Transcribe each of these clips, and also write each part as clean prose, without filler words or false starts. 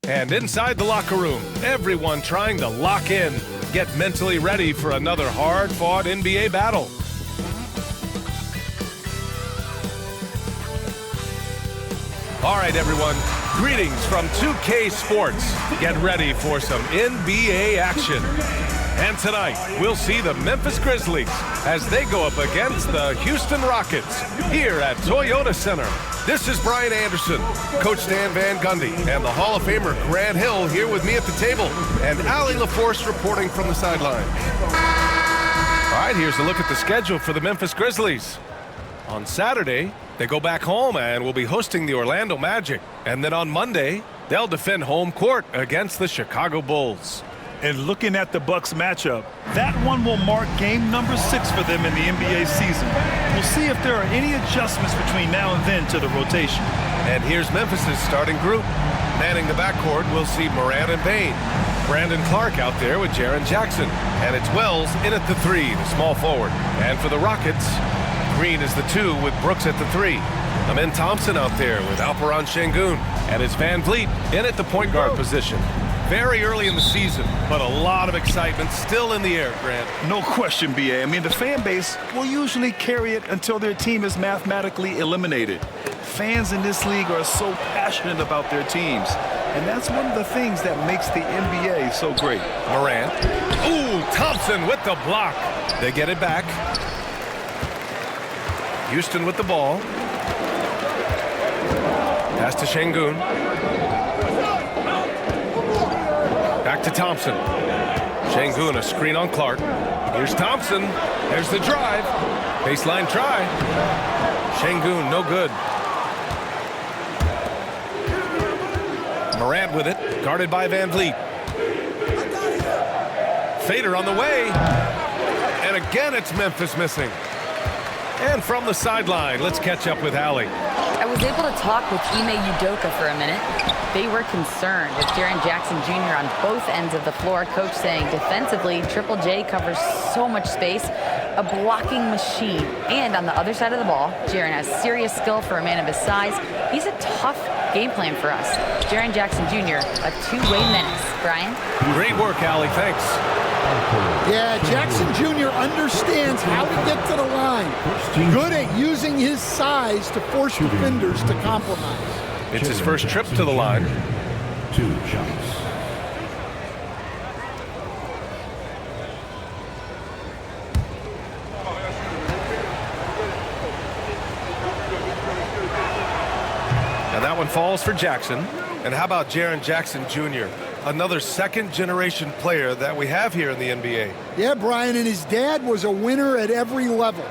And inside the locker room, everyone trying to lock in, get mentally ready for another hard-fought NBA battle. All right, everyone, greetings from 2K Sports. Get ready for some NBA action. And tonight, we'll see the Memphis Grizzlies as they go up against the Houston Rockets here at Toyota Center. This is Brian Anderson, Coach Dan Van Gundy, and the Hall of Famer Grant Hill here with me at the table, and Allie LaForce reporting from the sideline. All right, here's a look at the schedule for the Memphis Grizzlies. On Saturday, they go back home and will be hosting the Orlando Magic. And then on Monday, they'll defend home court against the Chicago Bulls. And looking at the Bucks matchup, that one will mark game number 6 for them in the NBA season. We'll see if there are any adjustments between now and then to the rotation. And here's Memphis's starting group. Manning the backcourt, we'll see Morant and Payne. Brandon Clark out there with Jaren Jackson. And it's Wells in at the 3, the small forward. And for the Rockets, Green is the 2 with Brooks at the 3. Amin Thompson out there with Alperen Şengün. And it's Van Vliet in at the point guard position. Very early in the season, but a lot of excitement still in the air, Grant. No question, B.A. I mean, the fan base will usually carry it until their team is mathematically eliminated. Fans in this league are so passionate about their teams, and that's one of the things that makes the NBA so great. Morant. Ooh, Thompson with the block. They get it back. Houston with the ball. Pass to Şengün. Back to Thompson. Şengün, a screen on Clark. Here's Thompson. There's the drive. Baseline try. Şengün, no good. Morant with it, guarded by Van Vliet. Fader on the way. And again, it's Memphis missing. And from the sideline, let's catch up with Allie. I was able to talk with Ime Udoka for a minute. They were concerned with Jaren Jackson Jr. on both ends of the floor. Coach saying defensively, Triple J covers so much space, a blocking machine. And on the other side of the ball, Jaren has serious skill for a man of his size. He's a tough game plan for us. Jaren Jackson Jr., a two-way menace. Brian? Great work, Allie. Thanks. Yeah, Jackson Jr. understands how to get to the line. Good at using his size to force defenders to compromise. It's his first trip to the line. 2 shots. Now that one falls for Jackson. And how about Jaren Jackson Jr., another second-generation player that we have here in the NBA? Yeah, Brian, and his dad was a winner at every level.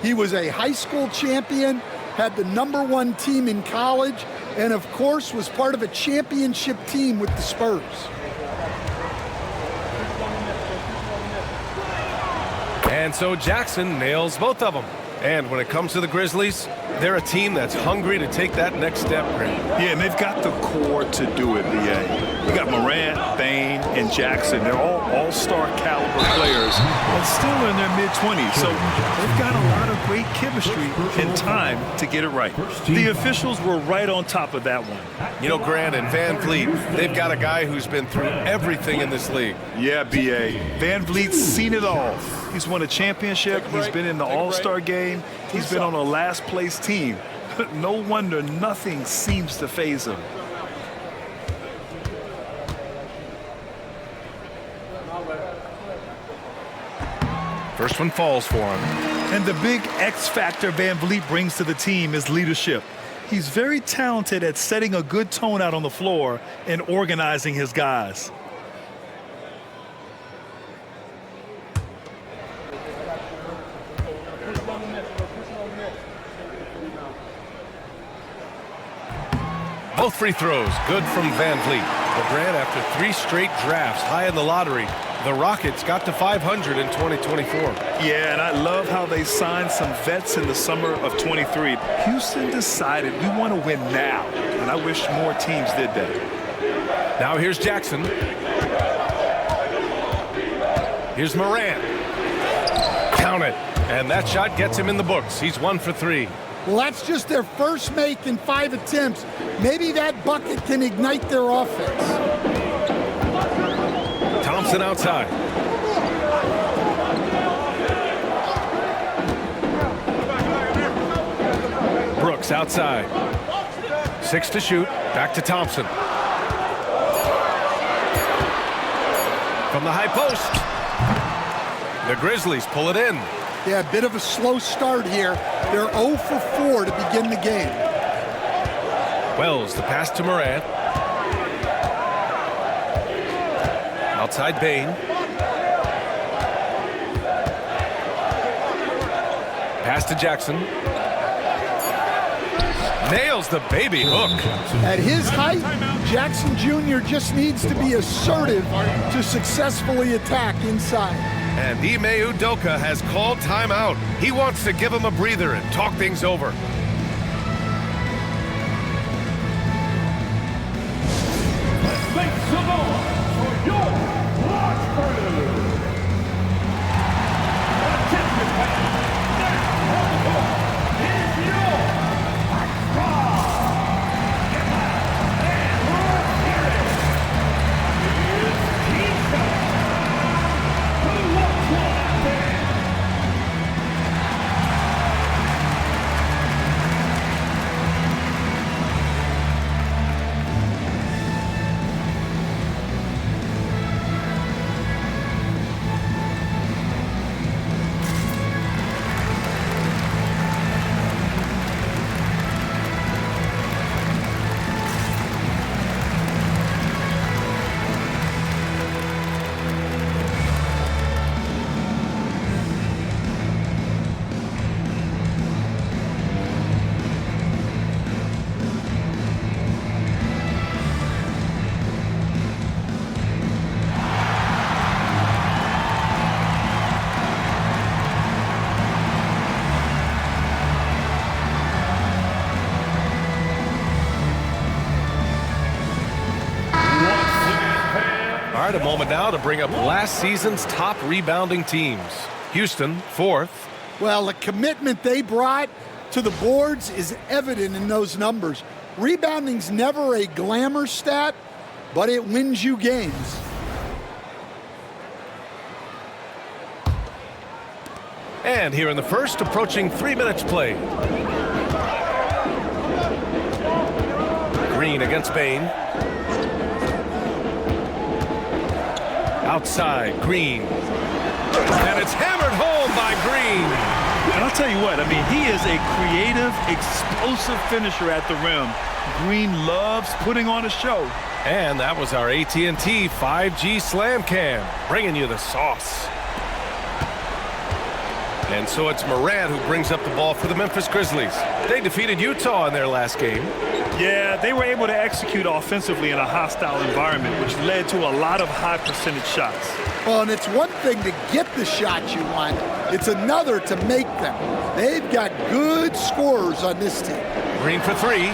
He was a high school champion, had the #1 team in college, and of course was part of a championship team with the Spurs. And so Jackson nails both of them. And when it comes to the Grizzlies, they're a team that's hungry to take that next step, Grant. Yeah, and they've got the core to do it, B.A. We got Morant, Payne, and Jackson. They're all all-star caliber players, but still in their mid-20s. So they've got a lot of great chemistry and time to get it right. The officials were right on top of that one. You know, Grant and Van Vliet, they've got a guy who's been through everything in this league. Yeah, B.A. Van Vliet's seen it all. He's won a championship. He's been in the All-Star game. He's been on a last-place team. But no wonder nothing seems to faze him. First one falls for him. And the big X factor Van Vliet brings to the team is leadership. He's very talented at setting a good tone out on the floor and organizing his guys. Both free throws, good from Van Vliet. But Grant, after 3 straight drafts high in the lottery, the Rockets got to 500 in 2024. Yeah, and I love how they signed some vets in the summer of 23. Houston decided we want to win now, and I wish more teams did that. Now here's Jackson. Here's Morant. Count it. And that shot gets him in the books. He's 1 for 3. Well, that's just their first make in 5 attempts. Maybe that bucket can ignite their offense. Thompson outside. Brooks outside. 6 to shoot. Back to Thompson. From the high post. The Grizzlies pull it in. Yeah, a bit of a slow start here. They're 0 for 4 to begin the game. Wells, the pass to Morant. Outside Bain. Pass to Jackson. Nails the baby hook. At his height, Jackson Jr. just needs to be assertive to successfully attack inside. And Ime Udoka has called timeout. He wants to give him a breather and talk things over. Make some noise for your Watford. Attention fans, now on the court is your Watford. Get loud and let's hear it. Here's Jayson. Who wants one out there? All right, a moment now to bring up last season's top rebounding teams. Houston, 4th. Well, the commitment they brought to the boards is evident in those numbers. Rebounding's never a glamour stat, but it wins you games. And here in the first, approaching 3 minutes played. Green against Bain. Outside, Green. And it's hammered home by Green. And I'll tell you what, I mean, he is a creative, explosive finisher at the rim. Green loves putting on a show. And that was our AT&T 5G Slam Cam, bringing you the sauce. And so it's Morant who brings up the ball for the Memphis Grizzlies. They defeated Utah in their last game. Yeah, they were able to execute offensively in a hostile environment, which led to a lot of high percentage shots. Well, and it's one thing to get the shots you want. It's another to make them. They've got good scorers on this team. Green for 3.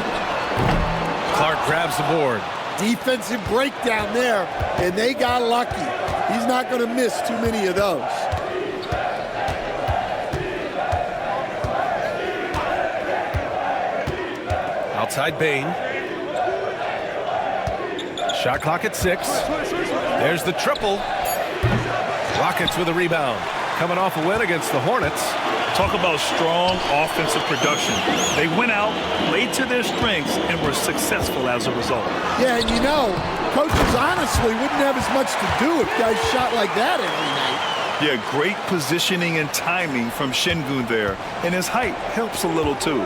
Clark grabs the board. Defensive breakdown there, and they got lucky. He's not going to miss too many of those. Outside Bain. Shot clock at 6. There's the triple. Rockets with a rebound. Coming off a win against the Hornets. Talk about strong offensive production. They went out, played to their strengths, and were successful as a result. Yeah, and you know, coaches honestly wouldn't have as much to do if guys shot like that every night. Yeah, great positioning and timing from Şengün there, and his height helps a little too.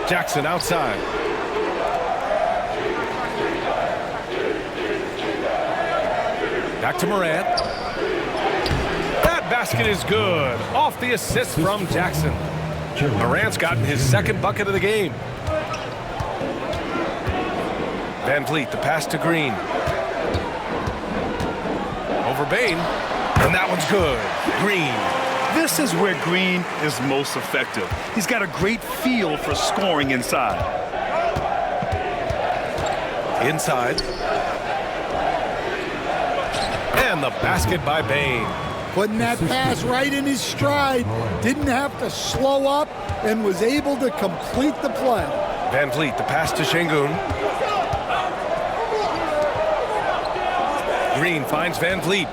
Jackson outside. Back to Morant. That basket is good. Off the assist from Jackson. Morant's gotten his second bucket of the game. Van Vliet, the pass to Green. Over Bain. And that one's good. Green. This is where Green is most effective. He's got a great feel for scoring inside. Inside. And the basket by Bain. Putting that pass right in his stride. Didn't have to slow up and was able to complete the play. Van Vliet, the pass to Şengün. Green finds Van Vliet.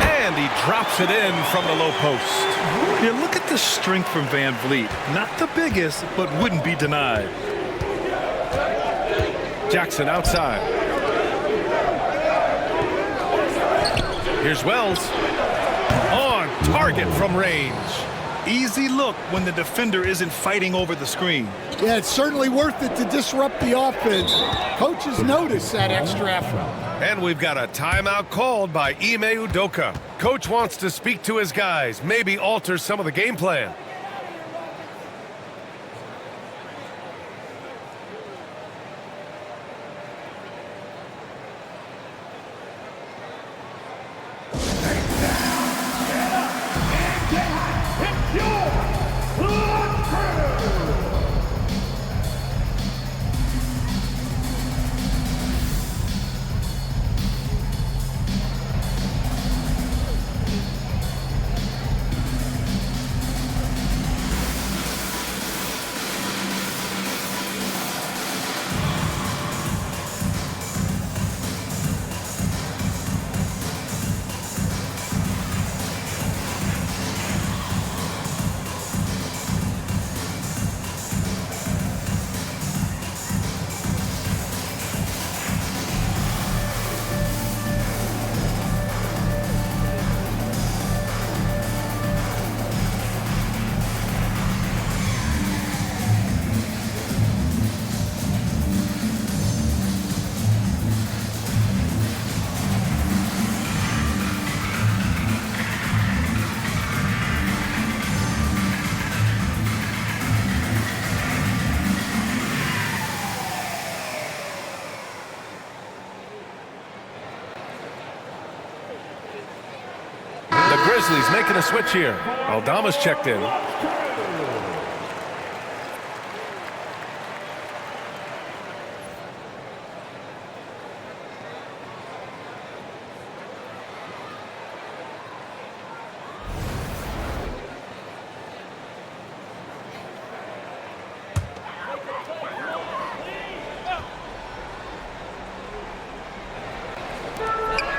And he drops it in from the low post. Yeah, look at the strength from Van Vliet. Not the biggest, but wouldn't be denied. Jackson outside. Here's Wells. On target from range. Easy look when the defender isn't fighting over the screen. Yeah, it's certainly worth it to disrupt the offense. Coaches notice that extra effort. And we've got a timeout called by Ime Udoka. Coach wants to speak to his guys, maybe alter some of the game plan. Grizzlies making a switch here. Aldama's checked in.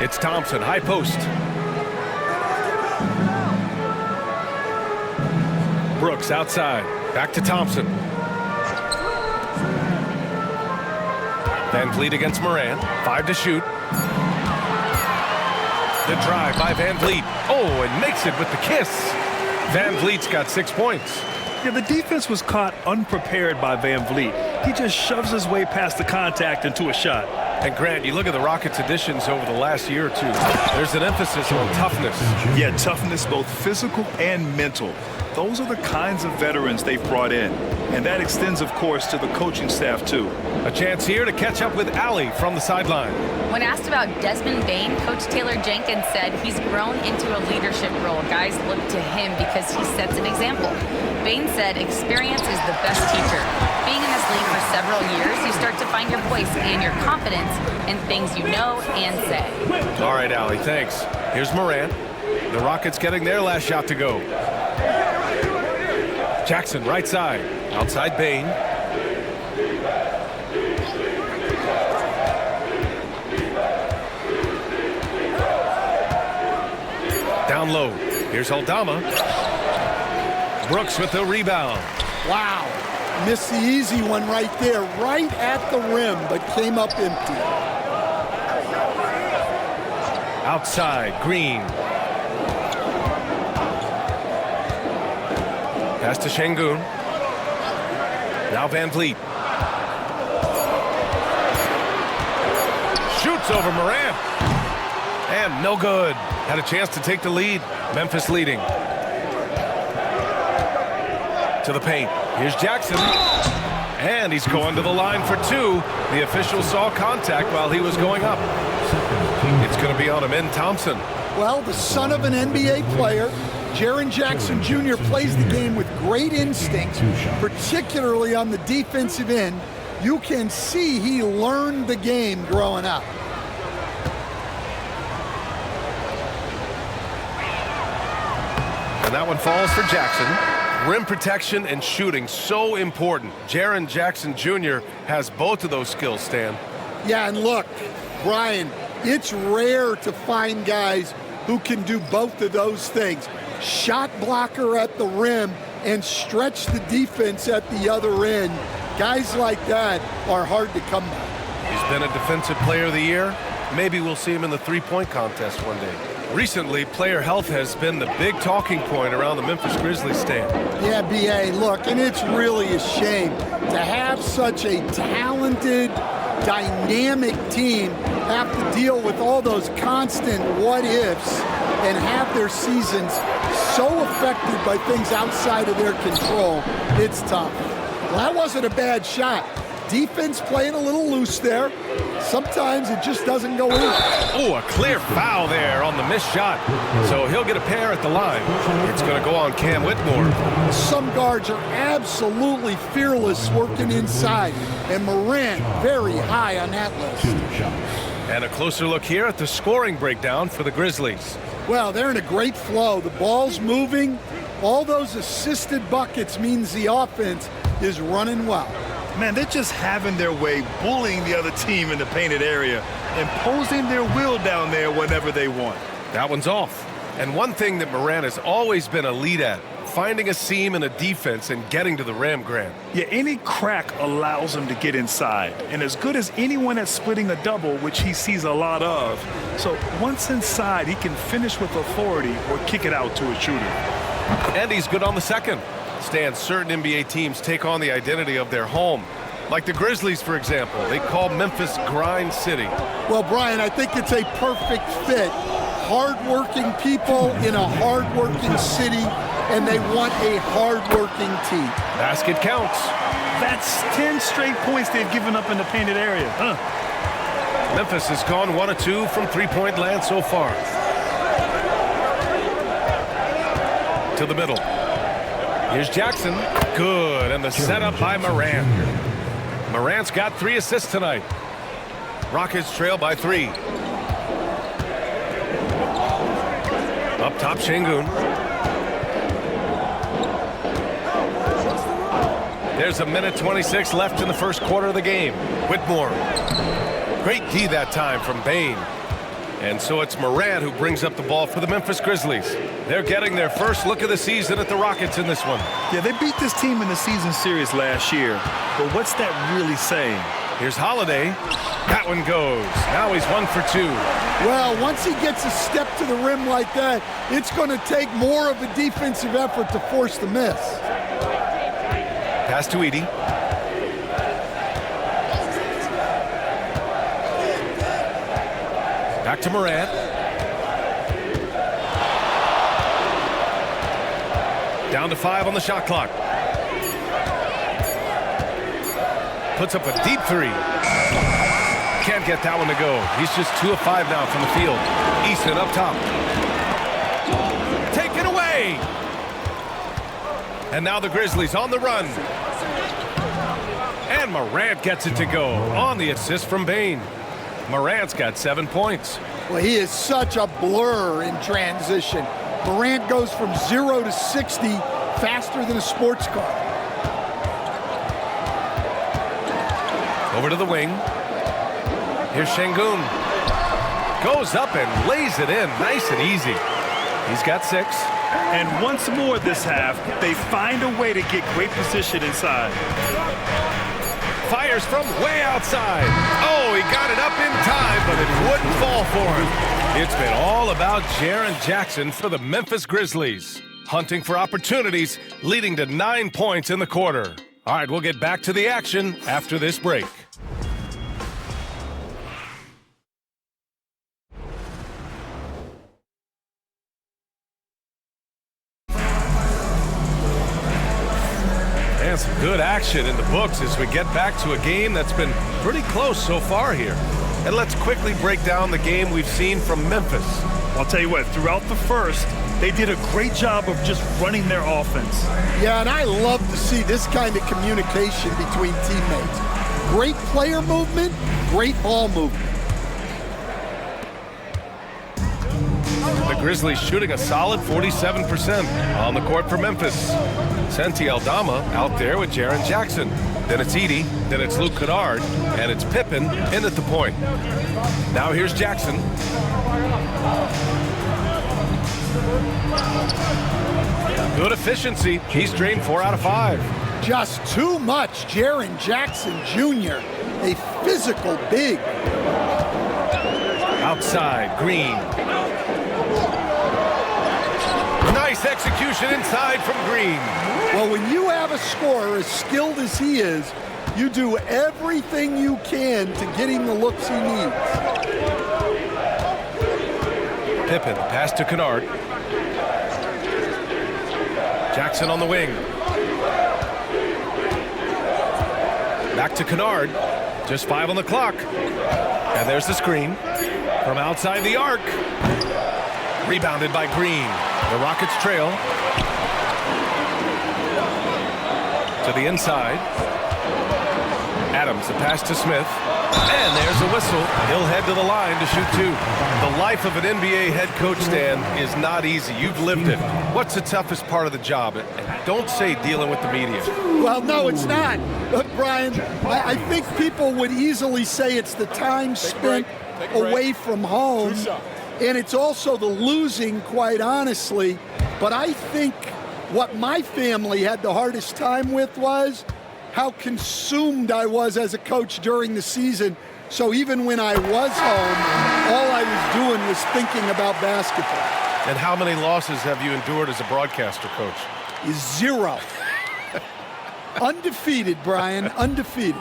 It's Thompson, high post. Brooks outside. Back to Thompson. Van Vliet against Moran. 5 to shoot. The drive by Van Vliet. Oh, and makes it with the kiss. Van Vliet's got 6 points. Yeah, the defense was caught unprepared by Van Vliet. He just shoves his way past the contact into a shot. And Grant, you look at the Rockets' additions over the last year or two. There's an emphasis on toughness. Yeah, toughness, both physical and mental. Those are the kinds of veterans they've brought in. And that extends, of course, to the coaching staff, too. A chance here to catch up with Allie from the sideline. When asked about Desmond Bane, Coach Taylor Jenkins said he's grown into a leadership role. Guys look to him because he sets an example. Bane said experience is the best teacher. Being in this league for several years, you start to find your voice and your confidence in things you know and say. All right, Allie, thanks. Here's Moran. The Rockets getting their last shot to go. Jackson, right side. Outside Bane. Down low. Here's Aldama. Brooks with the rebound. Wow. Missed the easy one right there, right at the rim, but came up empty. Outside, Green. Pass to Şengün. Now Van Vliet. Shoots over Moran. And no good. Had a chance to take the lead. Memphis leading. To the paint. Here's Jackson. And he's going to the line for 2. The official saw contact while he was going up. It's going to be on him in Thompson. Well, the son of an NBA player, Jaren Jackson Jr. plays the game with great instincts, particularly on the defensive end. You can see he learned the game growing up. And that one falls for Jackson. Rim protection and shooting, so important. Jaren Jackson Jr. has both of those skills, Stan. Yeah, and look, Brian, it's rare to find guys who can do both of those things. Shot blocker at the rim and stretch the defense at the other end. Guys like that are hard to come by. He's been a defensive player of the year. Maybe we'll see him in the three-point contest one day. Recently, player health has been the big talking point around the Memphis Grizzlies, Stan. Yeah, B.A., look, and it's really a shame to have such a talented, dynamic team have to deal with all those constant what-ifs and have their seasons so affected by things outside of their control. It's tough. Well, that wasn't a bad shot. Defense playing a little loose there. Sometimes it just doesn't go in. Oh, a clear foul there on the missed shot. So he'll get a pair at the line. It's going to go on Cam Whitmore. Some guards are absolutely fearless working inside, and Morant very high on that list. And a closer look here at the scoring breakdown for the Grizzlies. Well, they're in a great flow. The ball's moving. All those assisted buckets means the offense is running well. Man, they're just having their way, bullying the other team in the painted area, imposing their will down there whenever they want. That one's off. And one thing that Morant has always been elite at, finding a seam in a defense and getting to the rim, Grant. Yeah, any crack allows him to get inside. And as good as anyone at splitting a double, which he sees a lot of. So once inside, he can finish with authority or kick it out to a shooter. And he's good on the second. Stan, certain NBA teams take on the identity of their home. Like the Grizzlies, for example. They call Memphis Grind City. Well, Brian, I think it's a perfect fit. Hard-working people in a hard-working city, and they want a hard-working team. Basket counts. That's 10 straight points they've given up in the painted area. Memphis has gone 1 of 2 from three-point land so far. To the middle. Here's Jackson. Good. And the setup by Morant. Morant's got 3 assists tonight. Rockets trail by 3. Up top, Şengün. There's a minute 26 left in the first quarter of the game. Whitmore. Great D that time from Bane. And so it's Morant who brings up the ball for the Memphis Grizzlies. They're getting their first look of the season at the Rockets in this one. Yeah, they beat this team in the season series last year. But what's that really saying? Here's Holiday. That one goes. Now he's 1 for 2. Well, once he gets a step to the rim like that, it's going to take more of a defensive effort to force the miss. Pass to Edey. Back to Morant. Down to 5 on the shot clock. Puts up a deep 3. Can't get that one to go. He's just 2 of 5 now from the field. Easton up top. Take it away. And now the Grizzlies on the run. And Morant gets it to go on the assist from Bane. Morant's got 7 points. Well, he is such a blur in transition. Morant goes from 0 to 60 faster than a sports car. Over to the wing. Here's Şengün. Goes up and lays it in nice and easy. He's got 6. And once more this half, they find a way to get great position inside. Fires from way outside. Oh, he got it up in time, but it wouldn't fall for him. It's been all about Jaren Jackson for the Memphis Grizzlies. Hunting for opportunities, leading to 9 points in the quarter. All right, we'll get back to the action after this break. And some good action in the books as we get back to a game that's been pretty close so far here. And let's quickly break down the game we've seen from Memphis. I'll tell you what, throughout the first, They did a great job of just running their offense. Yeah, and I love to see this kind of communication between teammates. Great player movement, great ball movement. The Grizzlies shooting a solid 47% on the court for Memphis. Santi Aldama out there with Jaren Jackson. Then it's Edie, then it's Luke Kennard, and it's Pippen in at the point. Now here's Jackson. Good efficiency. He's drained 4 out of 5. Just too much. Jaren Jackson Jr., a physical big. Outside, Green. Nice execution inside from Green. Well, when you have a scorer as skilled as he is, you do everything you can to get him the looks he needs. Pippen, pass to Kennard. Jackson on the wing. Back to Kennard. Just 5 on the clock. And there's the screen from outside the arc. Rebounded by Green. The Rockets trail. To the inside. Adams, the pass to Smith. And there's a whistle. He'll head to the line to shoot 2. The life of an NBA head coach, Stan, is not easy. You've lived it. What's the toughest part of the job? And don't say dealing with the media. Well, no, it's not. But, Brian, I think people would easily say it's the time spent away from home. And it's also the losing, quite honestly. But I think what my family had the hardest time with was how consumed I was as a coach during the season. So even when I was home, all I was doing was thinking about basketball. And how many losses have you endured as a broadcaster, Coach? 0. Undefeated, Brian, undefeated.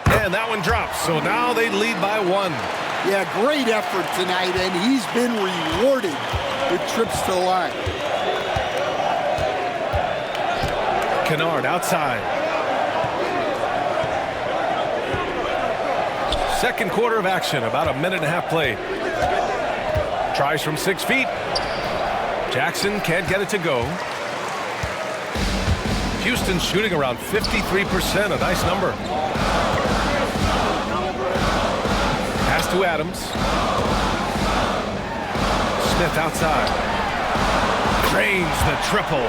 And that one drops, so now they lead by 1. Yeah, great effort tonight, and he's been rewarded with trips to the line. Kennard outside. Second quarter of action, about a 1.5 played. Tries from 6 feet. Jackson can't get it to go. Houston shooting around 53%, a nice number. Pass to Adams. Smith outside. Drains the triple.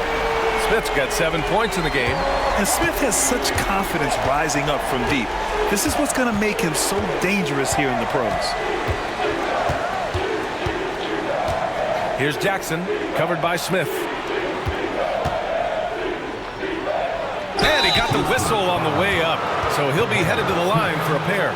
Smith's got 7 points in the game. And Smith has such confidence rising up from deep. This is what's going to make him so dangerous here in the pros. Here's Jackson, covered by Smith. And he got the whistle on the way up, so he'll be headed to the line for a pair.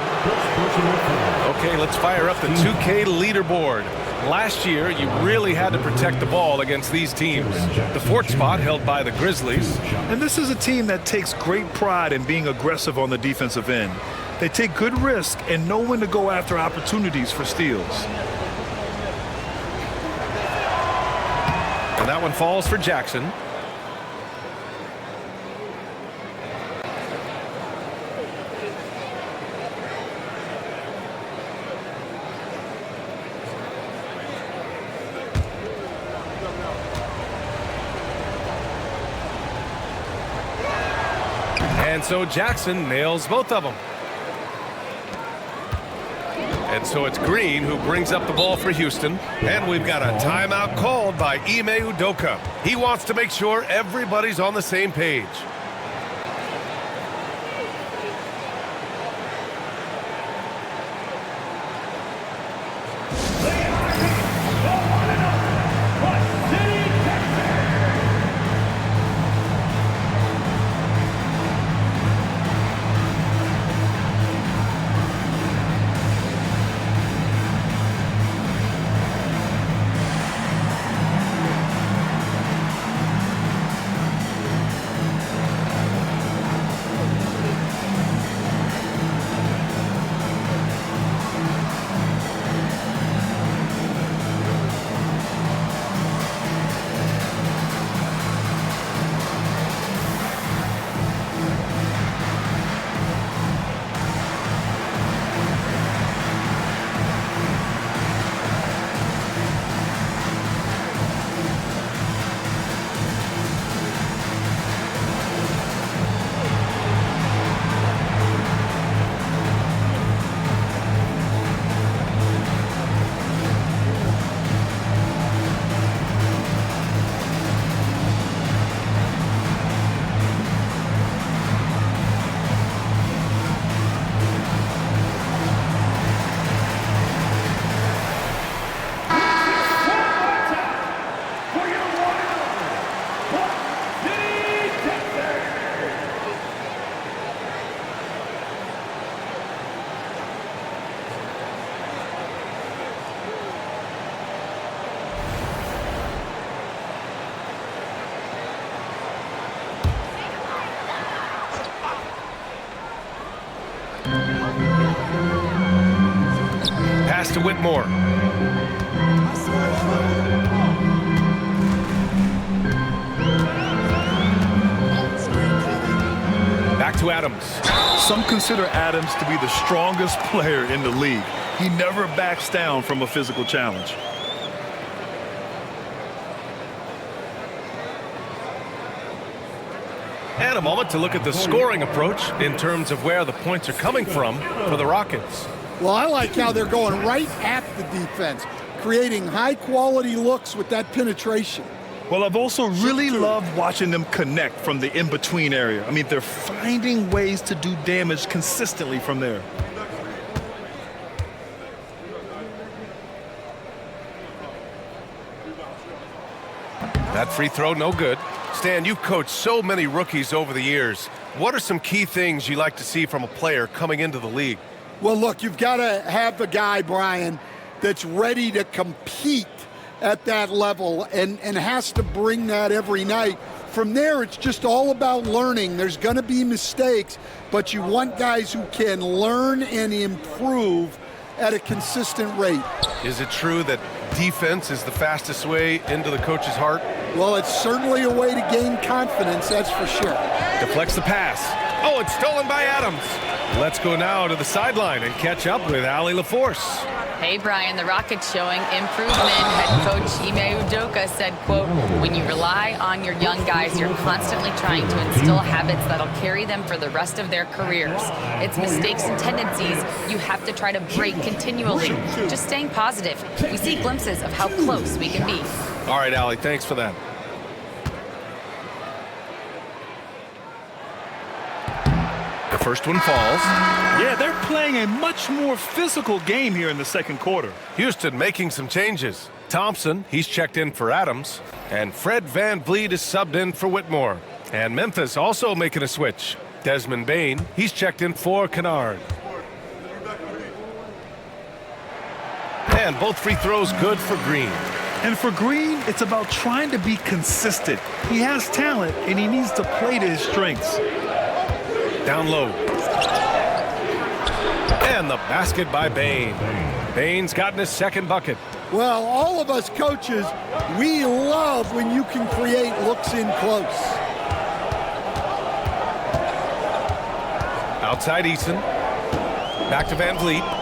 Okay, let's fire up the 2K leaderboard. Last year, you really had to protect the ball against these teams. The 4th spot held by the Grizzlies. And this is a team that takes great pride in being aggressive on the defensive end. They take good risk and know when to go after opportunities for steals. And that one falls for Jackson. And so Jackson nails both of them. And so it's Green who brings up the ball for Houston. And we've got a timeout called by Ime Udoka. He wants to make sure everybody's on the same page. pass to Whitmore. Back to Adams. Some consider Adams to be the strongest player in the league. He never backs down from a physical challenge. And a moment to look at the scoring approach in terms of where the points are coming from for the Rockets. Well, I like how they're going right at the defense, creating high-quality looks with that penetration. Well, I've also really loved watching them connect from the in-between area. I mean, they're finding ways to do damage consistently from there. That free throw, no good. Stan, you've coached so many rookies over the years. What are some key things you like to see from a player coming into the league? Well, look, you've got to have the guy, Brian, that's ready to compete at that level and has to bring that every night. From there, it's just all about learning. There's going to be mistakes, but you want guys who can learn and improve at a consistent rate. Is it true that defense is the fastest way into the coach's heart? Well, it's certainly a way to gain confidence, that's for sure. Deflects the pass. Oh, it's stolen by Adams. Let's go now to the sideline and catch up with Allie LaForce. Hey, Brian, the Rockets showing improvement. Head coach Ime Udoka said, quote, when you rely on your young guys, you're constantly trying to instill habits that'll carry them for the rest of their careers. It's mistakes and tendencies you have to try to break continually. Just staying positive. We see glimpses of how close we can be. All right, Allie, thanks for that. The first one falls. Yeah, they're playing a much more physical game here in the second quarter. Houston making some changes. Thompson, he's checked in for Adams. And Fred VanVleet is subbed in for Whitmore. And Memphis also making a switch. Desmond Bane, he's checked in for Kennard. And both free throws good for Green. And for Green, it's about trying to be consistent. He has talent, and he needs to play to his strengths. Down low. And the basket by Bane. Bane's gotten his second bucket. Well, all of us coaches, we love when you can create looks in close. Outside Eason. Back to VanVleet.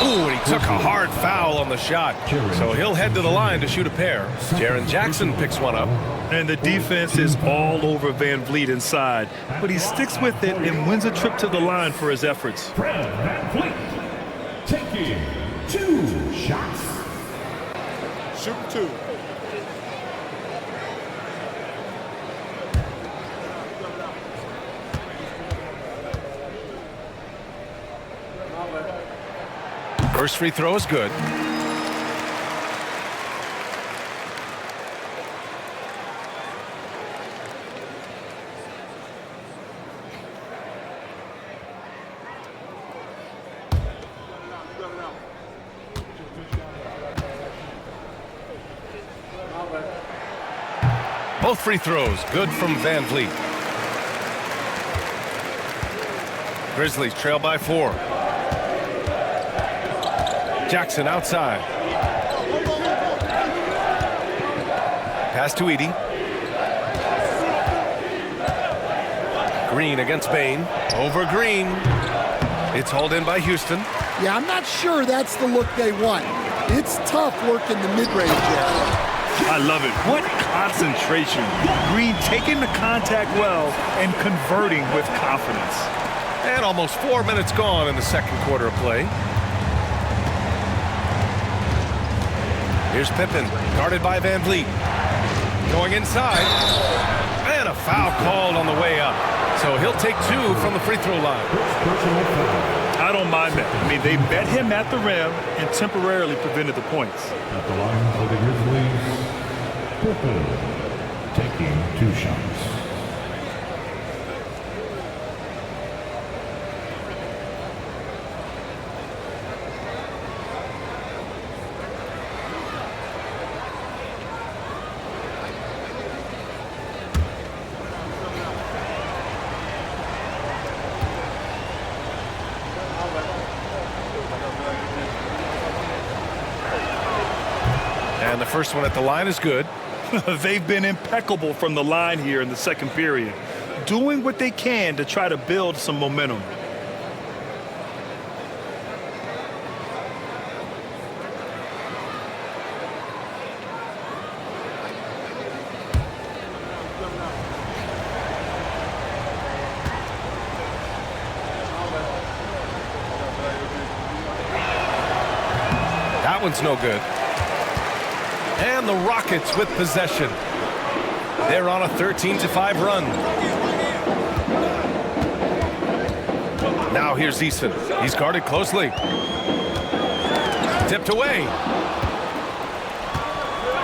Ooh, and he took a hard foul on the shot. So he'll head to the line to shoot a pair. Jaren Jackson picks one up. And the defense is all over VanVleet inside, but he sticks with it and wins a trip to the line for his efforts. Fred VanVleet taking 2 shots. Shoot 2. First free throw is good. Both free throws good from VanVleet. Grizzlies trail by 4. Jackson outside. Pass to Edey. Green against Bane. Over Green. It's hauled in by Houston. Yeah, I'm not sure that's the look they want. It's tough working the mid-range area. I love it. What concentration. Green taking the contact well and converting with confidence. And almost 4 minutes gone in the second quarter of play. Here's Pippen, guarded by VanVleet. Going inside. And a foul called on the way up. So he'll take 2 from the free throw line. I don't mind that. I mean, they met him at the rim and temporarily prevented the points. At the line for the Grizzlies, Pippen taking 2 shots. first one at the line is good. They've been impeccable from the line here in the second period, doing what they can to try to build some momentum. That one's no good. And the Rockets with possession. They're on a 13-5 run. Now here's Eason. He's guarded closely. Tipped away.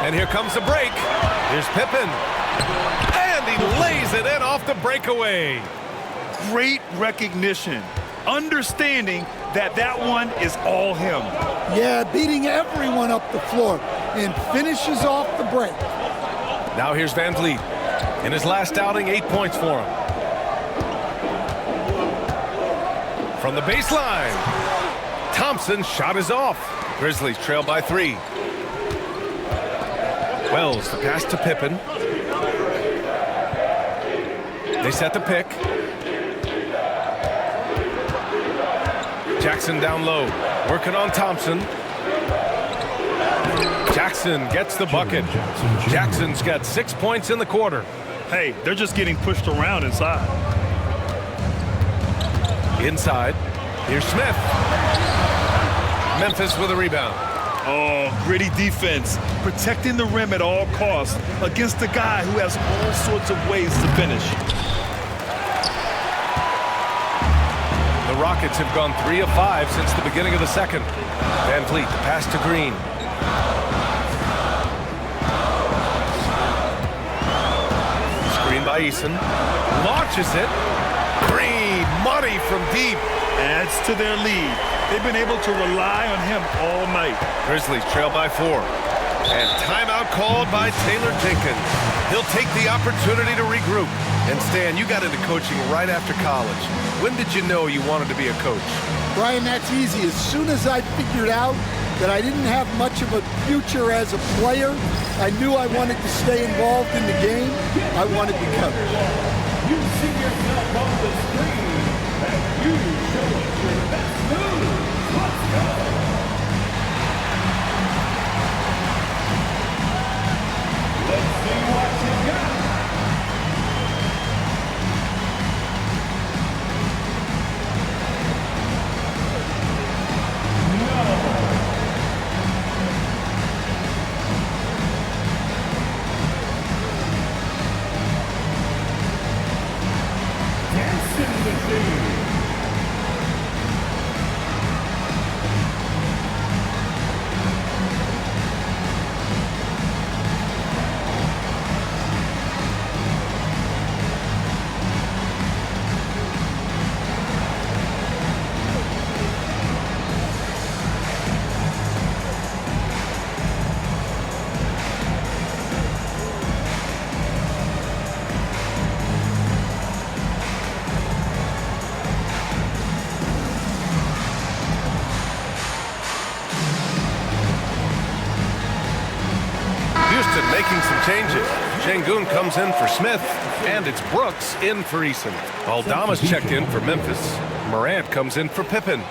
And here comes the break. Here's Pippen. And he lays it in off the breakaway. Great recognition. Understanding that that one is all him. Yeah, beating everyone up the floor and finishes off the break. Now here's Van Vliet. In his last outing, 8 points for him. From the baseline. Thompson's shot is off. Grizzlies trail by 3. Wells, the pass to Pippen. They set the pick. Jackson down low, working on Thompson. Jackson gets the bucket. Jackson's got 6 points in the quarter. Hey, they're just getting pushed around inside. Inside, here's Smith. Memphis with a rebound. Oh, gritty defense, protecting the rim at all costs against a guy who has all sorts of ways to finish. The Rockets have gone 3 of 5 since the beginning of the second. Van Vliet, the pass to Green. Screen by Eason. Launches it. Green, money from deep. Adds to their lead. They've been able to rely on him all night. Grizzlies trail by 4. And timeout called by Taylor Jenkins. He'll take the opportunity to regroup. And Stan, you got into coaching right after college. When did you know you wanted to be a coach? Brian, that's easy. As soon as I figured out that I didn't have much of a future as a player, I knew I wanted to stay involved in the game. I wanted to coach. You see yourself on the screen, and you show us your best move. Let's go. Let's see what you got. Making some changes. Şengün comes in for Smith, and it's Brooks in for Eason. Aldama's checked in for Memphis. Morant comes in for Pippen.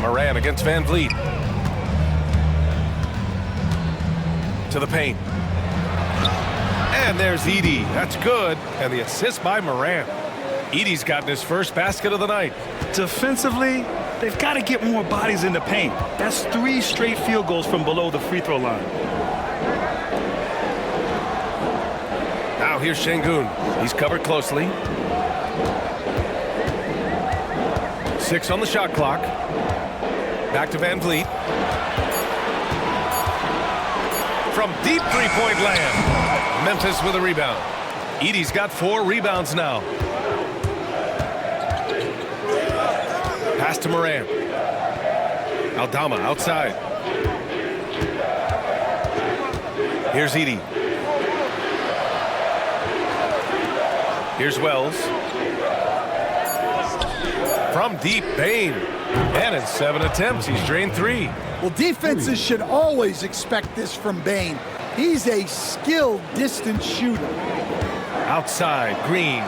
Morant against Van Vliet. To the paint. And there's Edey. That's good. And the assist by Morant. Edey's gotten his first basket of the night. Defensively, they've got to get more bodies in the paint. That's 3 straight field goals from below the free throw line. Now here's Şengün. He's covered closely. 6 on the shot clock. Back to Van Vliet. From deep three-point land. Memphis with a rebound. Edey's got 4 rebounds now. Pass to Morant. Aldama outside. Here's Edie. Here's Wells. From deep, Bain. And in 7 attempts, he's drained 3. Well, defenses should always expect this from Bain. He's a skilled distance shooter. Outside, Green.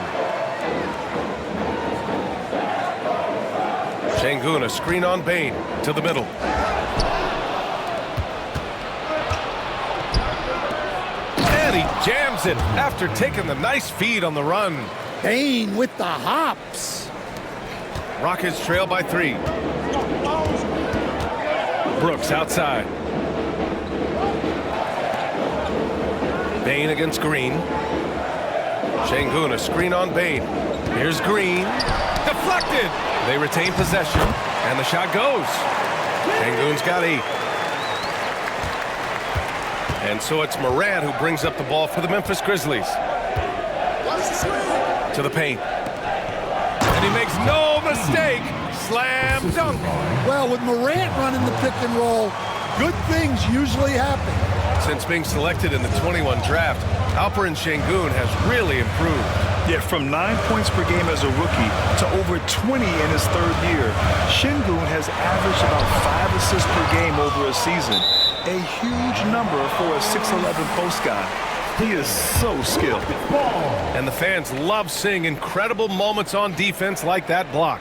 Şengün, a screen on Bain to the middle. And he jams it after taking the nice feed on the run. Bain with the hops. Rockets trail by 3. Brooks outside. Bain against Green. Şengün, a screen on Bain. Here's Green. Deflected. They retain possession, and the shot goes. Şengün's got 8. And so it's Morant who brings up the ball for the Memphis Grizzlies. To the paint. And he makes no mistake. Slam dunk. Well, with Morant running the pick and roll, good things usually happen. Since being selected in the 21 draft, Alperen Şengün has really improved. Yeah, from 9 points per game as a rookie to over 20 in his 3rd year, Şengün has averaged about 5 assists per game over a season. A huge number for a 6'11 post guy. He is so skilled. And the fans love seeing incredible moments on defense like that block.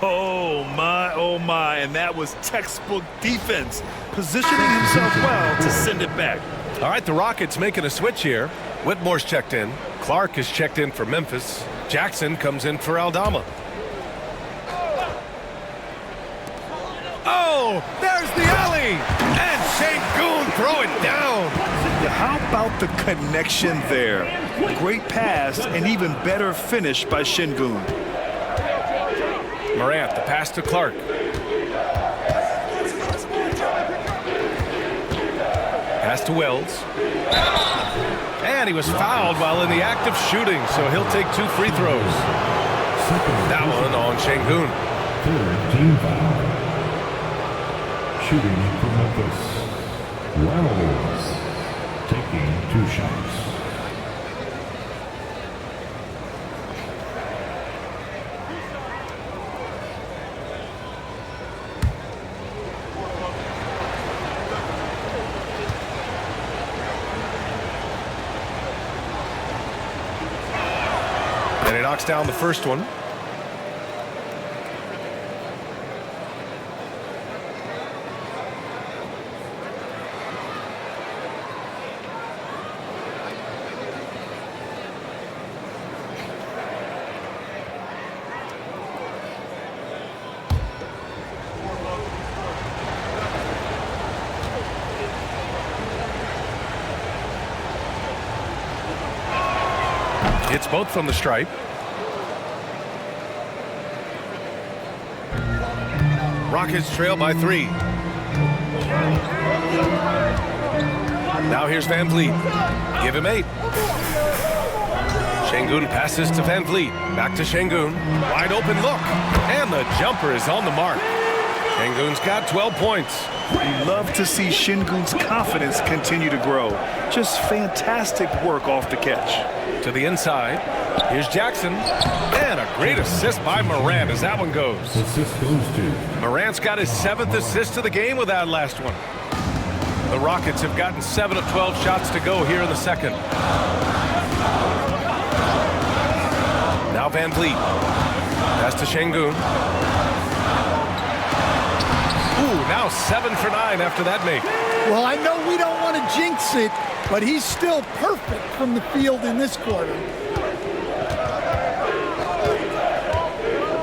Oh my, and that was textbook defense, positioning himself well to send it back. All right, the Rockets making a switch here. Whitmore's checked in. Clark is checked in for Memphis. Jackson comes in for Aldama. Oh, there's the alley! And Şengün throw it down! Yeah, how about the connection there? Great pass and even better finish by Şengün. Morant, the pass to Clark. Pass to Wells. And he was fouled while in the act of shooting, so he'll take 2 free throws. That one on Şengün. 3rd team foul. Shooting for Memphis. Wells taking 2 shots. And he knocks down the first one. It's both from the stripe. Rockets trail by 3. Now here's Van Vliet. Give him 8. Şengün passes to Van Vliet. Back to Şengün. Wide open look. And the jumper is on the mark. Şengün's got 12 points. We love to see Şengün's confidence continue to grow. Just fantastic work off the catch. To the inside. Here's Jackson. And a great assist by Morant as that one goes. Assist goes to Morant's got his 7th assist of the game with that last one. The Rockets have gotten 7 of 12 shots to go here in the second. Now Van Vliet. Pass to Şengün. Ooh, now 7 for 9 after that make. Well, I know we don't want to jinx it, but he's still perfect from the field in this quarter.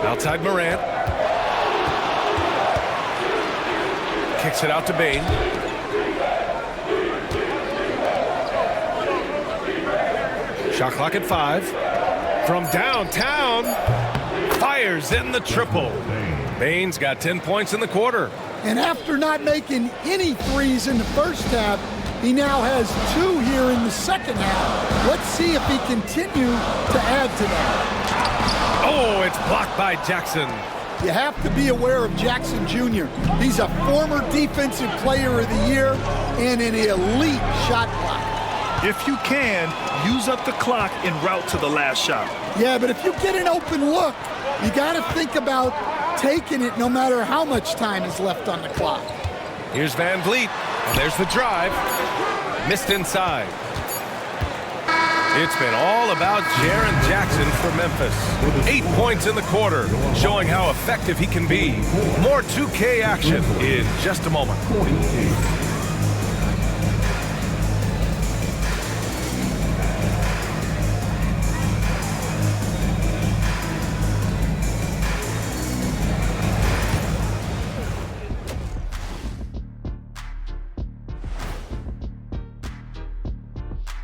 Outside Morant. Kicks it out to Bain. Shot clock at 5. From downtown. Fires in the triple. Bain's got 10 points in the quarter. And after not making any threes in the first half, he now has 2 here in the second half. Let's see if he continue to add to that. Oh, it's blocked by Jackson. You have to be aware of Jackson Jr. He's a former Defensive Player of the Year and an elite shot blocker. If you can, use up the clock en route to the last shot. Yeah, but if you get an open look, you got to think about taking it no matter how much time is left on the clock. Here's Van Vliet, and there's the drive. Missed inside. It's been all about Jaren Jackson for Memphis. 8 points in the quarter, showing how effective he can be. More 2K action in just a moment.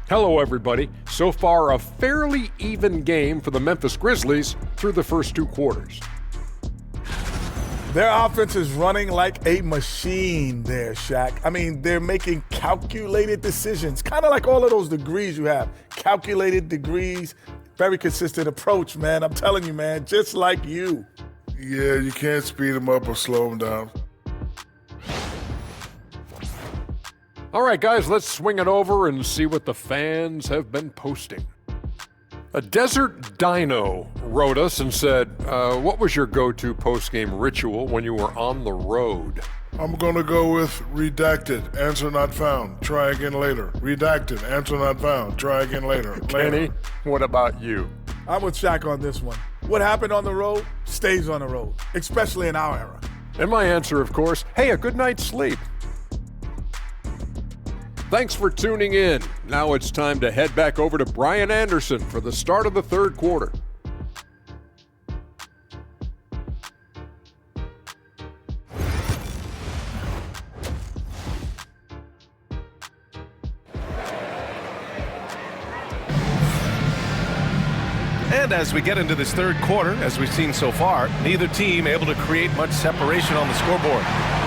Hello, everybody. So far, a fairly even game for the Memphis Grizzlies through the first 2 quarters. Their offense is running like a machine there, Shaq. I mean, they're making calculated decisions, kind of like all of those degrees you have. Calculated degrees, very consistent approach, man. I'm telling you, man, just like you. Yeah, you can't speed them up or slow them down. All right, guys, let's swing it over and see what the fans have been posting. A Desert Dino wrote us and said, what was your go-to post-game ritual when you were on the road? I'm going to go with redacted, answer not found, try again later. Redacted, answer not found, try again later. Kenny, what about you? I'm with Shaq on this one. What happened on the road stays on the road, especially in our era. And my answer, of course, hey, a good night's sleep. Thanks for tuning in. Now it's time to head back over to Brian Anderson for the start of the third quarter. And as we get into this third quarter, as we've seen so far, neither team able to create much separation on the scoreboard.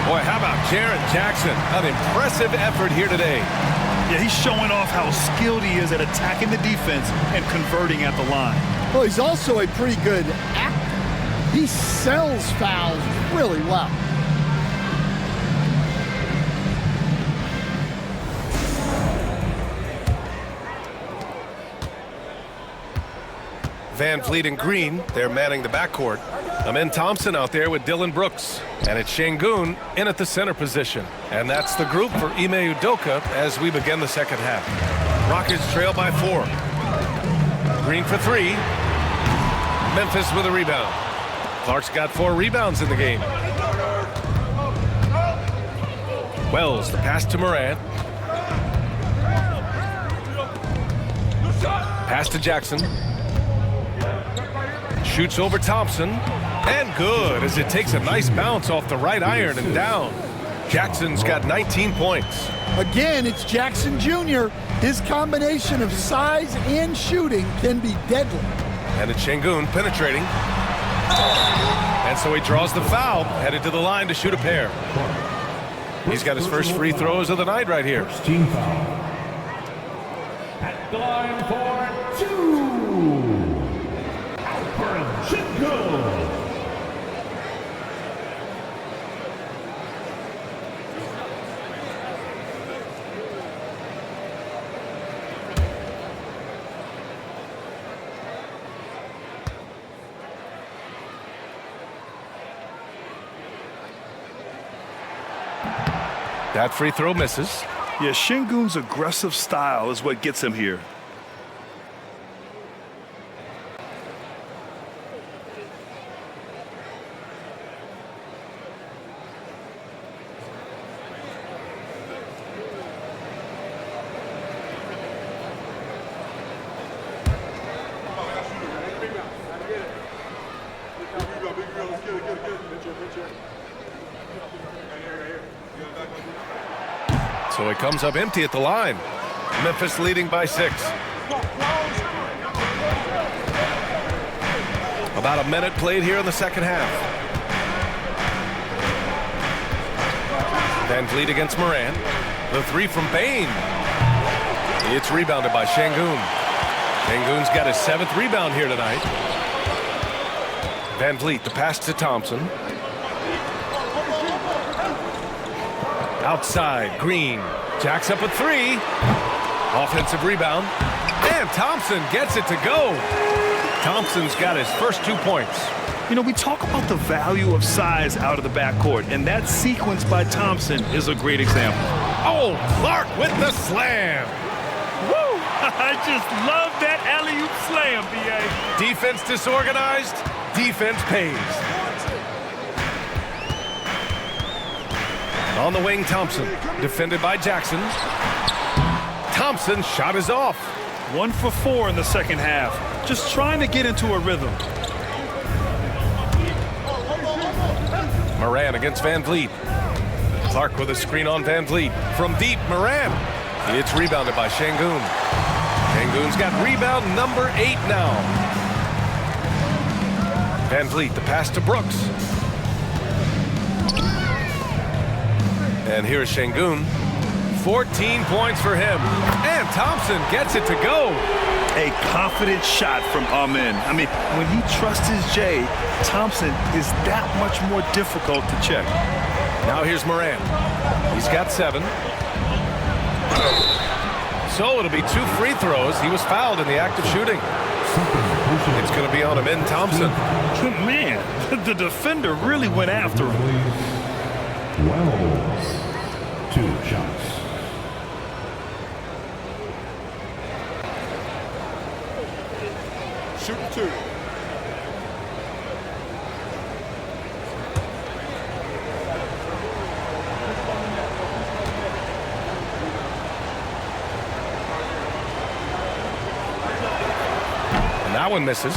Boy, how about Jaren Jackson? An impressive effort here today. Yeah, he's showing off how skilled he is at attacking the defense and converting at the line. Well, he's also a pretty good actor. He sells fouls really well. Van Vliet and Green, they're manning the backcourt. Amen Thompson out there with Dylan Brooks. And it's Şengün in at the center position. And that's the group for Ime Udoka as we begin the second half. Rockets trail by 4. Green for 3. Memphis with a rebound. Clark's got 4 rebounds in the game. Wells, the pass to Morant. Pass to Jackson. Shoots over Thompson, and good as it takes a nice bounce off the right iron and down. Jackson's got 19 points. Again, it's Jackson Jr. His combination of size and shooting can be deadly. And it's Şengün penetrating. And so he draws the foul, headed to the line to shoot a pair. He's got his first free throws of the night right here. Team foul. At the line for 2. That free throw misses. Yeah, Şengün's aggressive style is what gets him here. So it comes up empty at the line. Memphis leading by 6. About a minute played here in the second half. Van Vliet against Morant. The 3 from Bain. It's rebounded by Şengün. Şengün's got his 7th rebound here tonight. Van Vliet, the pass to Thompson. Outside, Green. Jacks up a three. Offensive rebound. And Thompson gets it to go. Thompson's got his first 2 points. You know, we talk about the value of size out of the backcourt, and that sequence by Thompson is a great example. Oh, Clark with the slam. Woo! I just love that alley-oop slam, B.A. Defense disorganized, defense pays. On the wing, Thompson, defended by Jackson. Thompson's shot is off. 1 for 4 in the second half. Just trying to get into a rhythm. Moran against Van Vliet. Clark with a screen on Van Vliet. From deep, Moran. It's rebounded by Şengün. Şengün's got rebound number 8 now. Van Vliet, the pass to Brooks. And here's Şengün. 14 points for him. And Thompson gets it to go. A confident shot from Amen. I mean, when he trusts his J, Thompson is that much more difficult to check. Now here's Moran. He's got 7. So it'll be 2 free throws. He was fouled in the act of shooting. It's going to be on Amen Thompson. Man, the defender really went after him. Wells, 2 shots. Shoot 2. And that one misses.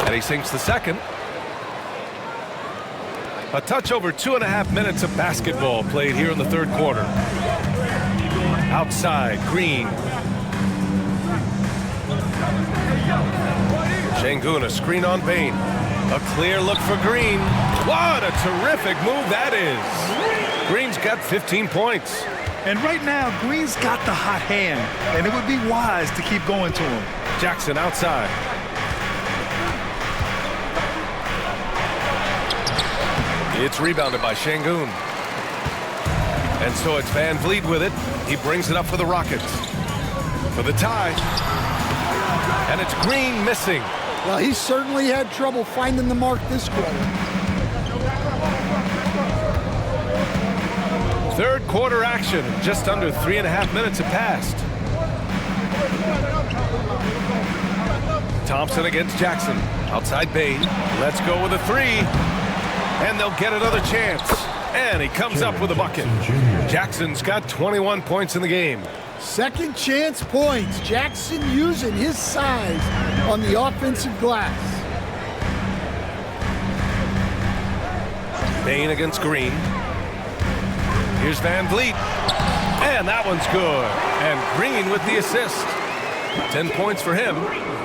And he sinks the second. A touch over 2.5 minutes of basketball played here in the third quarter. Outside, Green. Şengün, a screen on Payne. A clear look for Green. What a terrific move that is. Green's got 15 points. And right now, Green's got the hot hand, and it would be wise to keep going to him. Jackson outside. It's rebounded by Şengün. And so it's Van Vliet with it. He brings it up for the Rockets. For the tie. And it's Green missing. Well, he certainly had trouble finding the mark this quarter. Third quarter action. Just under 3.5 minutes have passed. Thompson against Jackson. Outside Bain. Let's go with a 3. And they'll get another chance. And he comes up with a bucket. Jackson's got 21 points in the game. Second chance points. Jackson using his size on the offensive glass. Bain against Green. Here's Van Vliet. And that one's good. And Green with the assist. 10 points for him.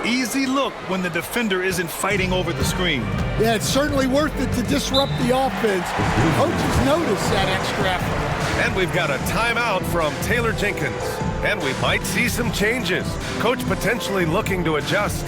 Easy look when the defender isn't fighting over the screen. Yeah, it's certainly worth it to disrupt the offense. Coaches notice that extra effort. And we've got a timeout from Taylor Jenkins. And we might see some changes. Coach potentially looking to adjust.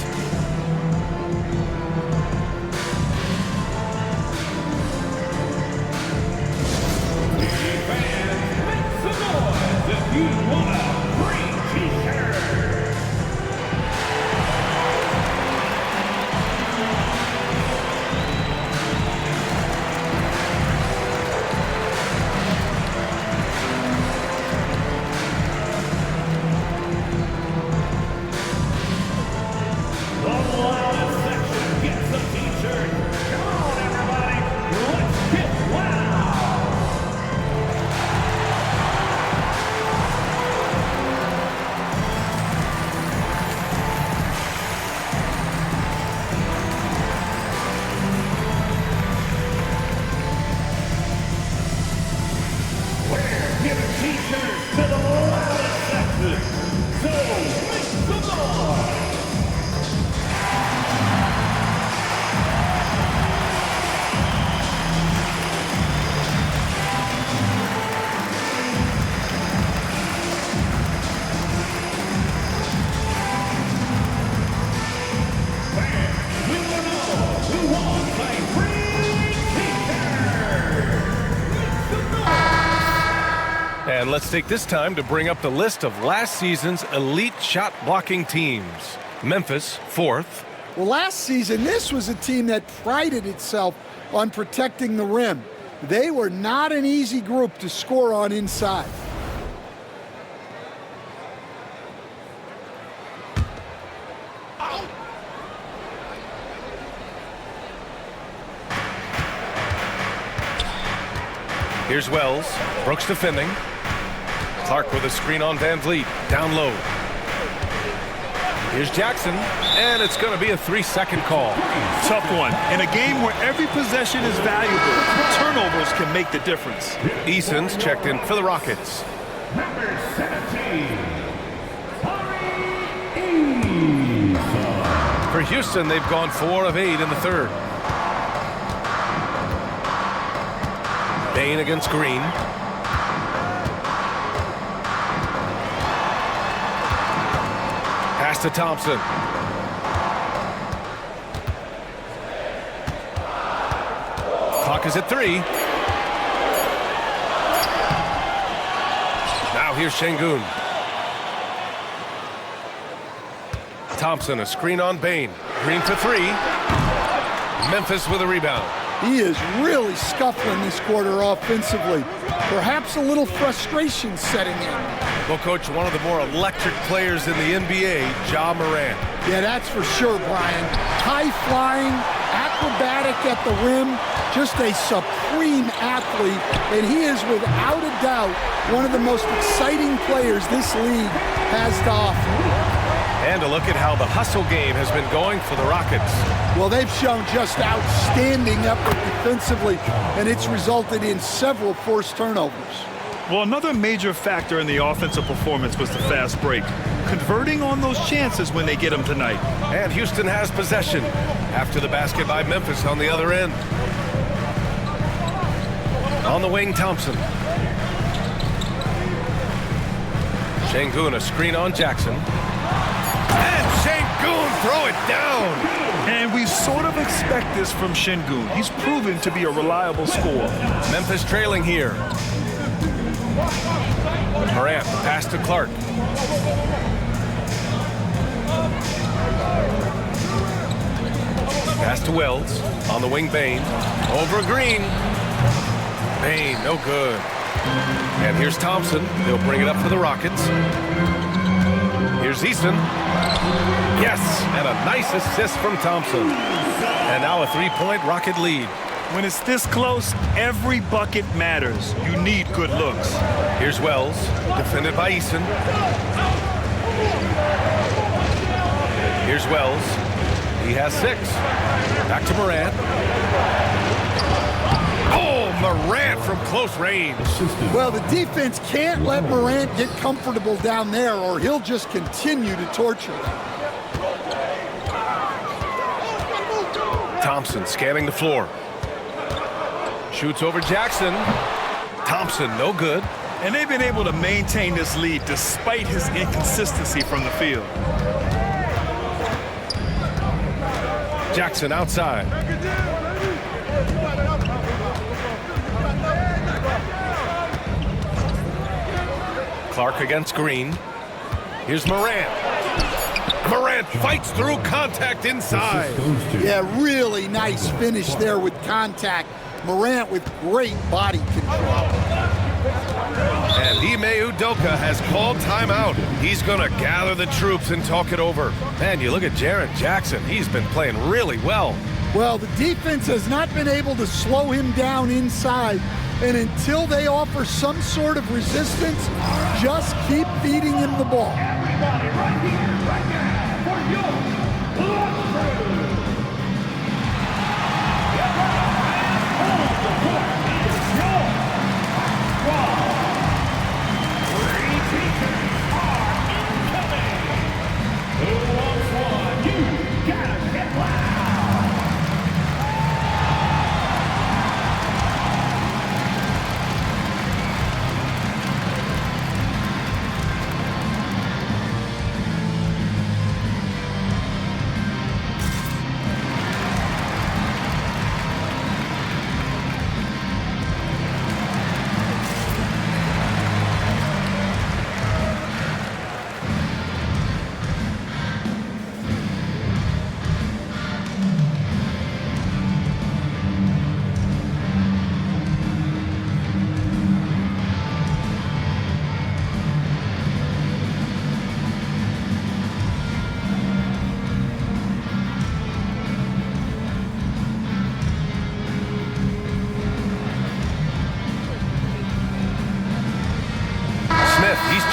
And let's take this time to bring up the list of last season's elite shot blocking teams. Memphis, 4th. Well, last season, this was a team that prided itself on protecting the rim. They were not an easy group to score on inside. Here's Wells. Brooks defending. Clark with a screen on Van Vliet. Down low. Here's Jackson, and it's going to be a 3-second call. Tough one. In a game where every possession is valuable, turnovers can make the difference. Eason's checked in for the Rockets. Number 17, For Houston, they've gone 4 of 8 in the third. Bain against Green. Pass to Thompson. Clock is at 3. Now here's Şengün. Thompson, a screen on Bain. Green for 3. Memphis with a rebound. He is really scuffling this quarter offensively. Perhaps a little frustration setting in. Well, Coach, one of the more electric players in the NBA, Ja Morant. Yeah, that's for sure, Brian. High-flying, acrobatic at the rim, just a supreme athlete, and he is without a doubt one of the most exciting players this league has to offer. And a look at how the hustle game has been going for the Rockets. Well, they've shown just outstanding effort defensively, and it's resulted in several forced turnovers. Well, another major factor in the offensive performance was the fast break. Converting on those chances when they get them tonight. And Houston has possession after the basket by Memphis on the other end. On the wing, Thompson. Şengün, a screen on Jackson. And Şengün throw it down. And we sort of expect this from Şengün. He's proven to be a reliable scorer. Memphis trailing here. Morant, pass to Clark. Pass to Wells. On the wing, Bain. Over Green. Bain, no good. And here's Thompson. They'll bring it up for the Rockets. Here's Easton. Yes, and a nice assist from Thompson. And now a 3-point Rocket lead. When it's this close, every bucket matters. You need good looks. Here's Wells, defended by Easton. Here's Wells. He has 6. Back to Morant. Oh, Morant from close range. Well, the defense can't let Morant get comfortable down there, or he'll just continue to torture them. Thompson scanning the floor. Shoots over Jackson. Thompson, no good. And they've been able to maintain this lead despite his inconsistency from the field. Jackson outside. Clark against Green. Here's Morant. Morant fights through contact inside. Yeah, really nice finish there with contact. Morant with great body control. And Ime Udoka has called timeout. He's going to gather the troops and talk it over. Man, you look at Jaren Jackson. He's been playing really well. Well, the defense has not been able to slow him down inside. And until they offer some sort of resistance, just keep feeding him the ball. everybody right here, right now, for your locker room.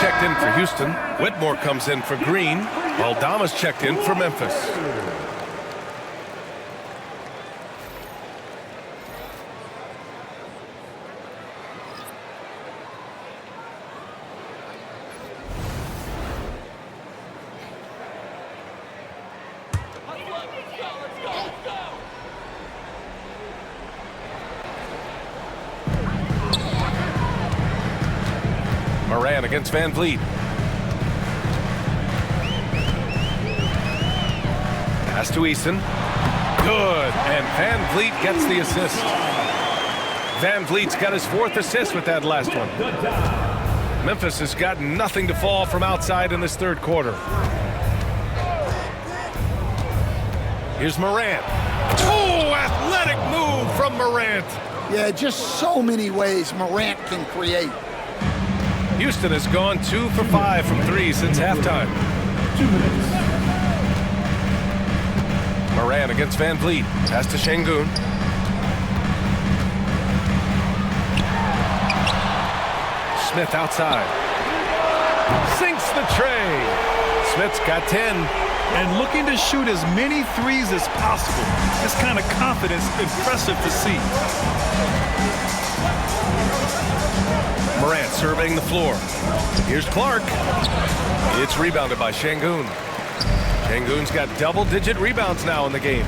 checked in for Houston. Whitmore comes in for Green. Aldama's checked in for Memphis. Moran against Van Vliet. Pass to Eason. Good, and Van Vliet gets the assist. Van Vliet's got his 4th assist with that last one. Memphis has got nothing to fall from outside in this 3rd quarter. Here's Morant. Oh, athletic move from Morant. Yeah, just so many ways Morant can create. Houston has gone 2 for 5 from 3 since halftime. 2 minutes. Moran against Van Vliet. Pass to Şengün. Smith outside. Sinks the tray. Smith's got 10. And looking to shoot as many threes as possible. This kind of confidence, impressive to see. Morant surveying the floor. Here's Clark. It's rebounded by Şengün. Şengün's got double-digit rebounds now in the game.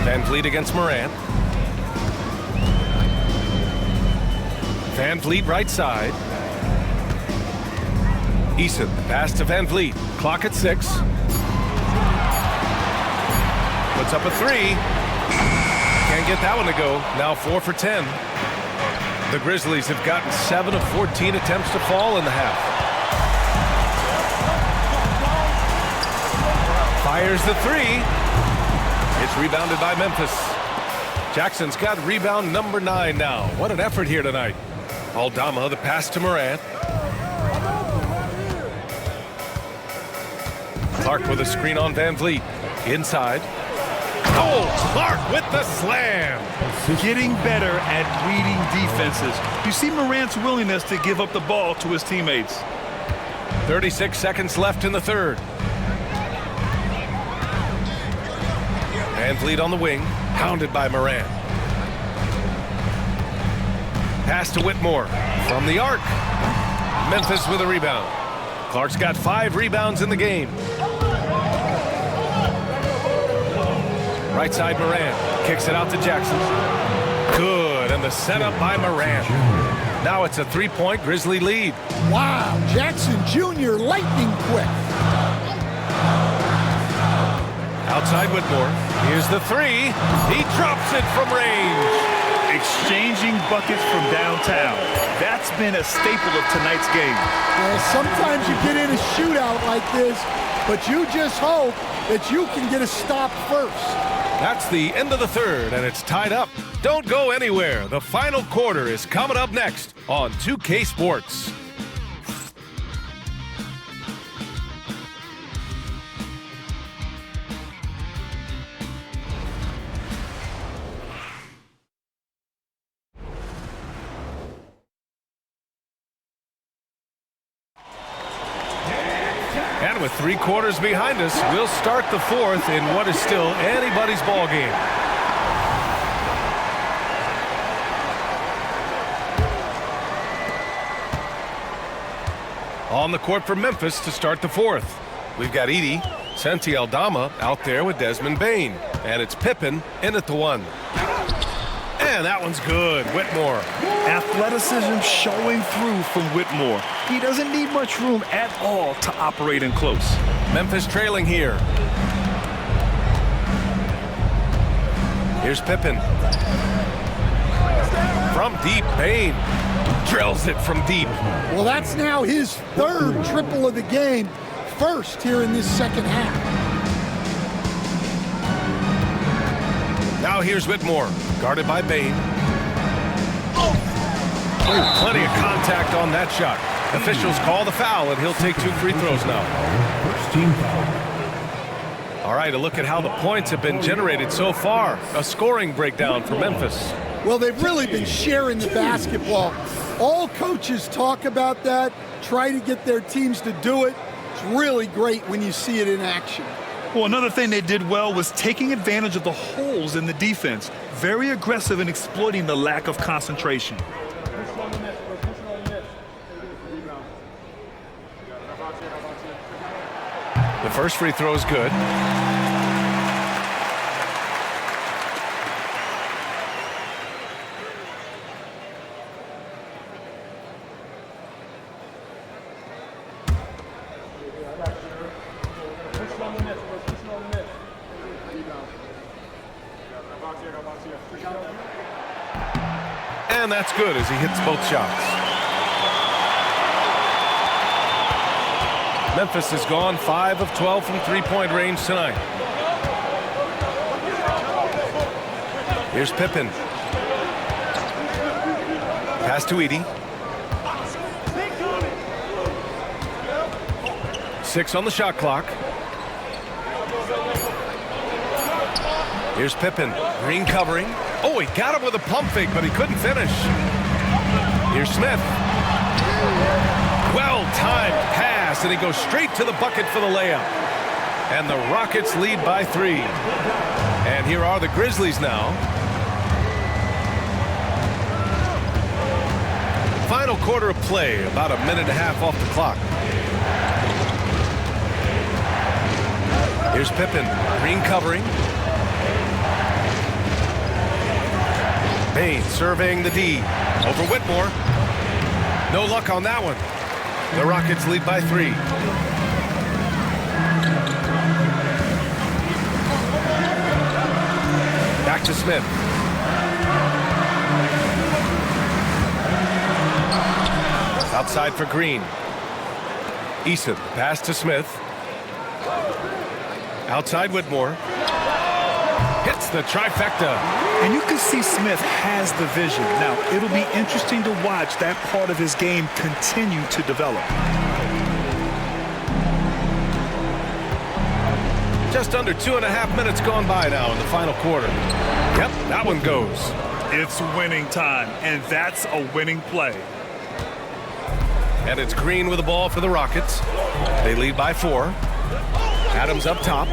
Van Vliet against Morant. Van Vliet right side. Eason, pass to Van Vliet. Clock at 6. Puts up a 3. Can't get that one to go. Now 4 for 10. The Grizzlies have gotten 7 of 14 attempts to fall in the half. Fires the 3. It's rebounded by Memphis. Jackson's got rebound number 9 now. What an effort here tonight. Aldama, the pass to Morant. Clark with a screen on Van Vliet. Inside. Oh, Clark with the slam. Getting better at reading defenses. You see Morant's willingness to give up the ball to his teammates. 36 seconds left in the 3rd. Van Vliet on the wing, hounded by Morant. Pass to Whitmore from the arc. Memphis with a rebound. Clark's got 5 rebounds in the game. Right side Morant kicks it out to Jackson. Good, and the setup by Morant. Now it's a 3-point Grizzly lead. Wow, Jackson Jr. lightning quick. Outside Whitmore. Here's the 3. He drops it from range. Exchanging buckets from downtown. That's been a staple of tonight's game. Well, sometimes you get in a shootout like this, but you just hope that you can get a stop first. That's the end of the 3rd, and it's tied up. Don't go anywhere. The final quarter is coming up next on 2K Sports. And with 3 quarters behind us, we'll start the 4th in what is still anybody's ball game. On the court for Memphis to start the 4th. We've got Edey, Santi Aldama out there with Desmond Bane. And it's Pippen in at the 1. And that one's good. Whitmore. Athleticism showing through from Whitmore. He doesn't need much room at all to operate in close. Memphis trailing here. Here's Pippen. From deep, Bane drills it from deep. Well, that's now his 3rd triple of the game. First here in this 2nd half. Now here's Whitmore, guarded by Bane. Oh, plenty of contact on that shot. Officials call the foul, and he'll take 2 free throws now. First team foul. All right, a look at how the points have been generated so far. A scoring breakdown for Memphis. Well, they've really been sharing the basketball. All coaches talk about that, try to get their teams to do it. It's really great when you see it in action. Well, another thing they did well was taking advantage of the holes in the defense. Very aggressive in exploiting the lack of concentration. The first free throw is good. And that's good as he hits both shots. Memphis has gone 5 of 12 from three-point range tonight. Here's Pippen. Pass to Edie. 6 on the shot clock. Here's Pippen. Green covering. Oh, he got him with a pump fake, but he couldn't finish. Here's Smith. Well-timed pass, and he goes straight to the bucket for the layup. And the Rockets lead by 3. And here are the Grizzlies now. Final quarter of play, about a minute and a half off the clock. Here's Pippen. Green covering. Bain surveying the D. Over Whitmore. No luck on that one. The Rockets lead by 3. Back to Smith. Outside for Green. Eason, pass to Smith. Outside Whitmore. Hits the trifecta. And you can see Smith has the vision. Now, it'll be interesting to watch that part of his game continue to develop. Just under 2.5 minutes gone by now in the final quarter. Yep, that one goes. It's winning time, and that's a winning play. And it's Green with the ball for the Rockets. They lead by 4. Adams up top.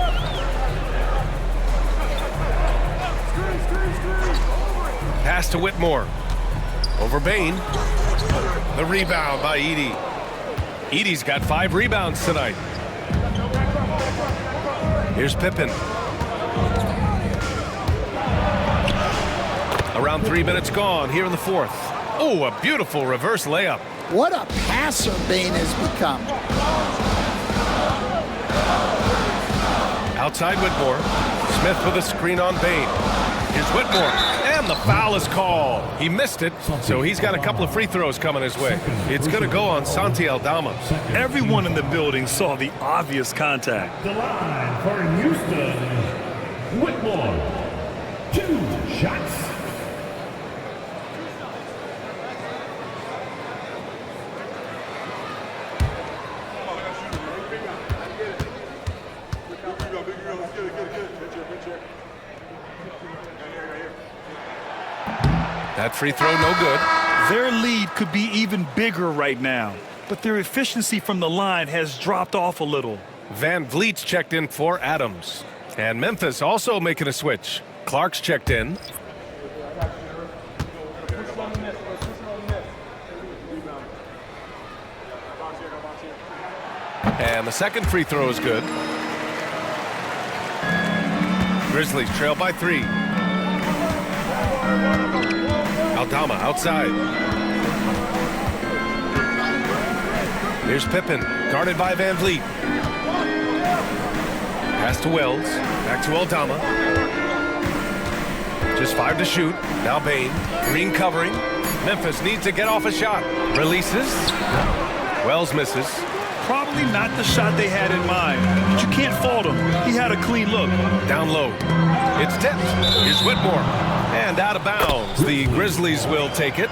Pass to Whitmore. Over Bain. The rebound by Edie. Edie's got 5 rebounds tonight. Here's Pippen. Around 3 minutes gone here in the 4th. Oh, a beautiful reverse layup. What a passer Bain has become. Outside Whitmore. Smith with a screen on Bain. Here's Whitmore. And the foul is called. He missed it, so he's got a couple of free throws coming his way. It's going to go on Santi Aldama. Everyone in the building saw the obvious contact. The line for Houston, Whitmore. 2 shots. That free throw no good. Their lead could be even bigger right now, but their efficiency from the line has dropped off a little. Van Vliet's checked in for Adams. And Memphis also making a switch. Clark's checked in. And the second free throw is good. Grizzlies trail by 3. Aldama outside. Here's Pippen, guarded by Van Vliet. Pass to Wells, back to Aldama. Just 5 to shoot. Now Bain, Green covering. Memphis needs to get off a shot. Releases. Wells misses. Probably not the shot they had in mind, but you can't fault him. He had a clean look. Down low. It's tipped. Here's Whitmore. And out of bounds. The Grizzlies will take it.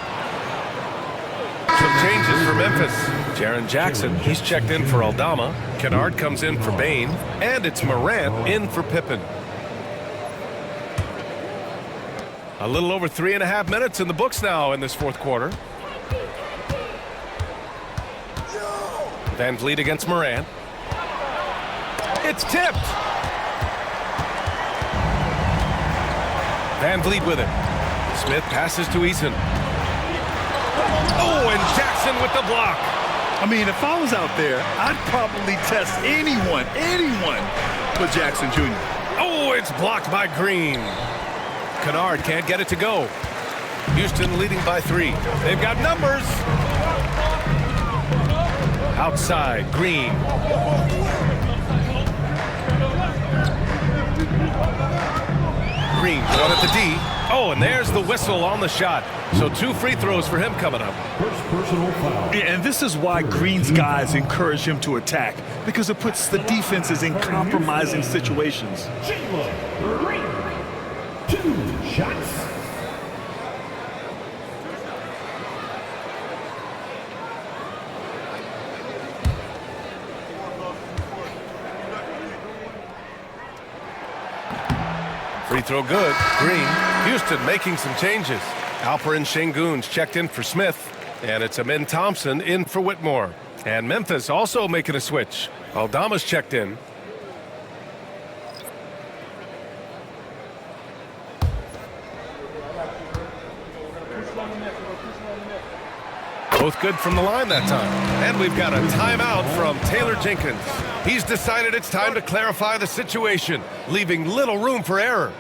Some changes for Memphis. Jaren Jackson, he's checked in for Aldama. Kennard comes in for Bain. And it's Morant in for Pippen. A little over 3.5 minutes in the books now in this 4th quarter. Van Vliet against Morant. It's tipped. Van Vliet with it. Smith passes to Eason. Oh, and Jackson with the block. I mean, if I was out there, I'd probably test anyone but Jackson Jr. Oh, it's blocked by Green. Kennard can't get it to go. Houston leading by 3. They've got numbers. Outside, Green. Green going at the D. Oh, and there's the whistle on the shot. So 2 free throws for him coming up. First personal foul. And this is why Green's guys encourage him to attack, because it puts the defenses in compromising situations. Jaylen Green. 2 shots. Free throw good. Green. Houston making some changes. Alperin Şengün's checked in for Smith. And it's Amin Thompson in for Whitmore. And Memphis also making a switch. Aldama's checked in. Both good from the line that time. And we've got a timeout from Taylor Jenkins. He's decided it's time to clarify the situation, leaving little room for error.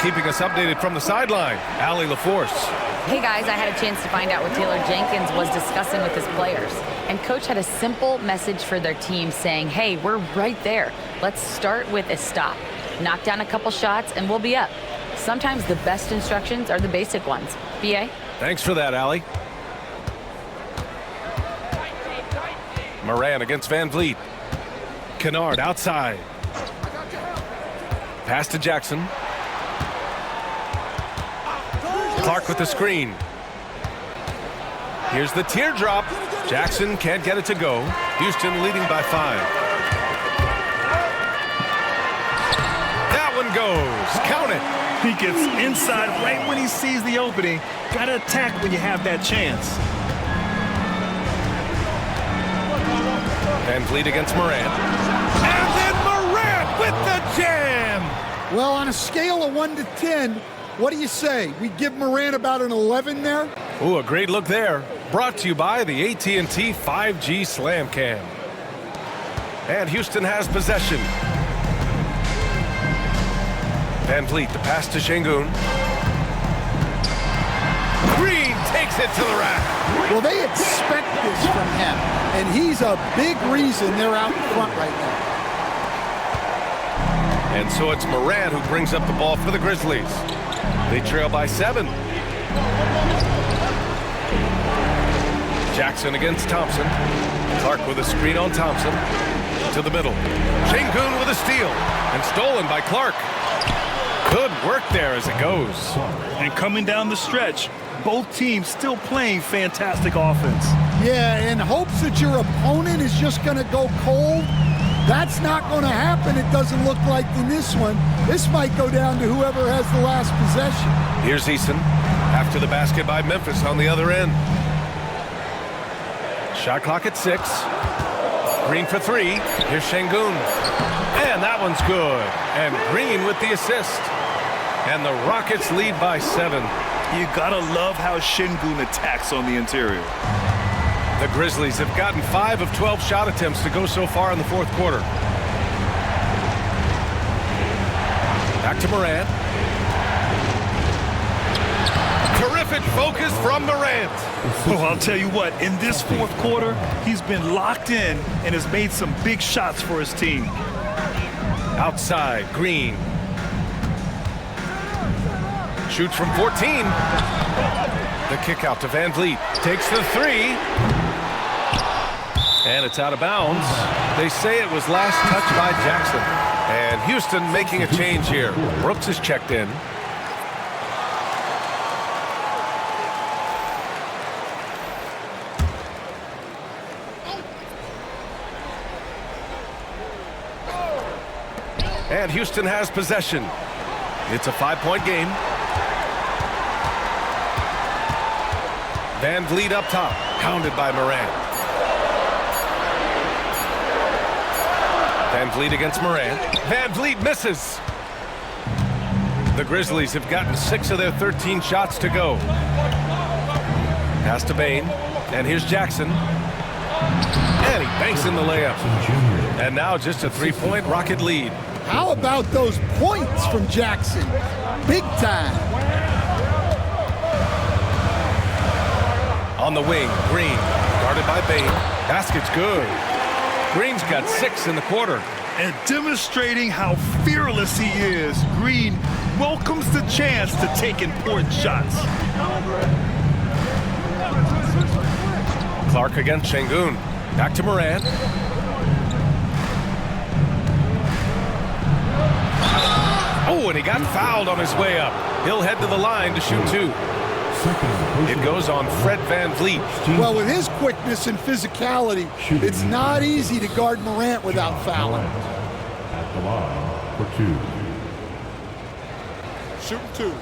Keeping us updated from the sideline, Allie LaForce. Hey guys, I had a chance to find out what Taylor Jenkins was discussing with his players. And coach had a simple message for their team saying, hey, we're right there. Let's start with a stop. Knock down a couple shots and we'll be up. Sometimes the best instructions are the basic ones. BA? Thanks for that, Allie. Moran against Van Vliet. Kennard outside. Pass to Jackson. Clark with the screen. Here's the teardrop. Jackson can't get it to go. Houston leading by 5. That one goes. Count it. He gets inside right when he sees the opening. Got to attack when you have that chance. Van Vliet against Morant. And then Morant with the jam. Well, on a scale of 1 to 10, what do you say? We give Morant about an 11 there? Ooh, a great look there. Brought to you by the AT&T 5G Slam Cam. And Houston has possession. Van Vliet, the pass to Şengün. Green takes it to the rack. Well, they expect this from him, and he's a big reason they're out in front right now. And so it's Morant who brings up the ball for the Grizzlies. They trail by 7. Jackson against Thompson. Clark with a screen on Thompson. To the middle. Şengün with a steal. And stolen by Clark. Good work there as it goes. And coming down the stretch, both teams still playing fantastic offense. Yeah, in hopes that your opponent is just going to go cold, That's not going to happen, it doesn't look like in this one. This might go down to whoever has the last possession. Here's Eason after the basket by Memphis on the other end. Shot clock at 6. Green for 3. Here's Şengün. And that one's good. And Green with the assist. And the Rockets lead by 7. You gotta love how Şengün attacks on the interior. The Grizzlies have gotten 5 of 12 shot attempts to go so far in the fourth quarter. Back to Morant. Terrific focus from Morant. Oh, I'll tell you what, in this fourth quarter, he's been locked in and has made some big shots for his team. Outside, Green. Shoots from 14. The kick out to Van Vliet. Takes the 3. And it's out of bounds. They say it was last touched by Jackson. And Houston making a change here. Brooks is checked in. And Houston has possession. It's a 5-point game. Van Vliet up top, pounded by Morant. Van Vliet against Morant. Van Vliet misses. The Grizzlies have gotten 6 of their 13 shots to go. Pass to Bane. And here's Jackson. And he banks in the layup. And now just a 3-point Rocket lead. How about those points from Jackson? Big time. On the wing, Green, guarded by Bane. Basket's good. Green's got 6 in the quarter. And demonstrating how fearless he is, Green welcomes the chance to take important shots. Clark against Şengün. Back to Morant. Oh, and he got fouled on his way up. He'll head to the line to shoot 2. It goes on Fred Van Vliet. Well, with his quickness and physicality, it's not easy to guard Morant without fouling. At the line for 2. Shooting 2.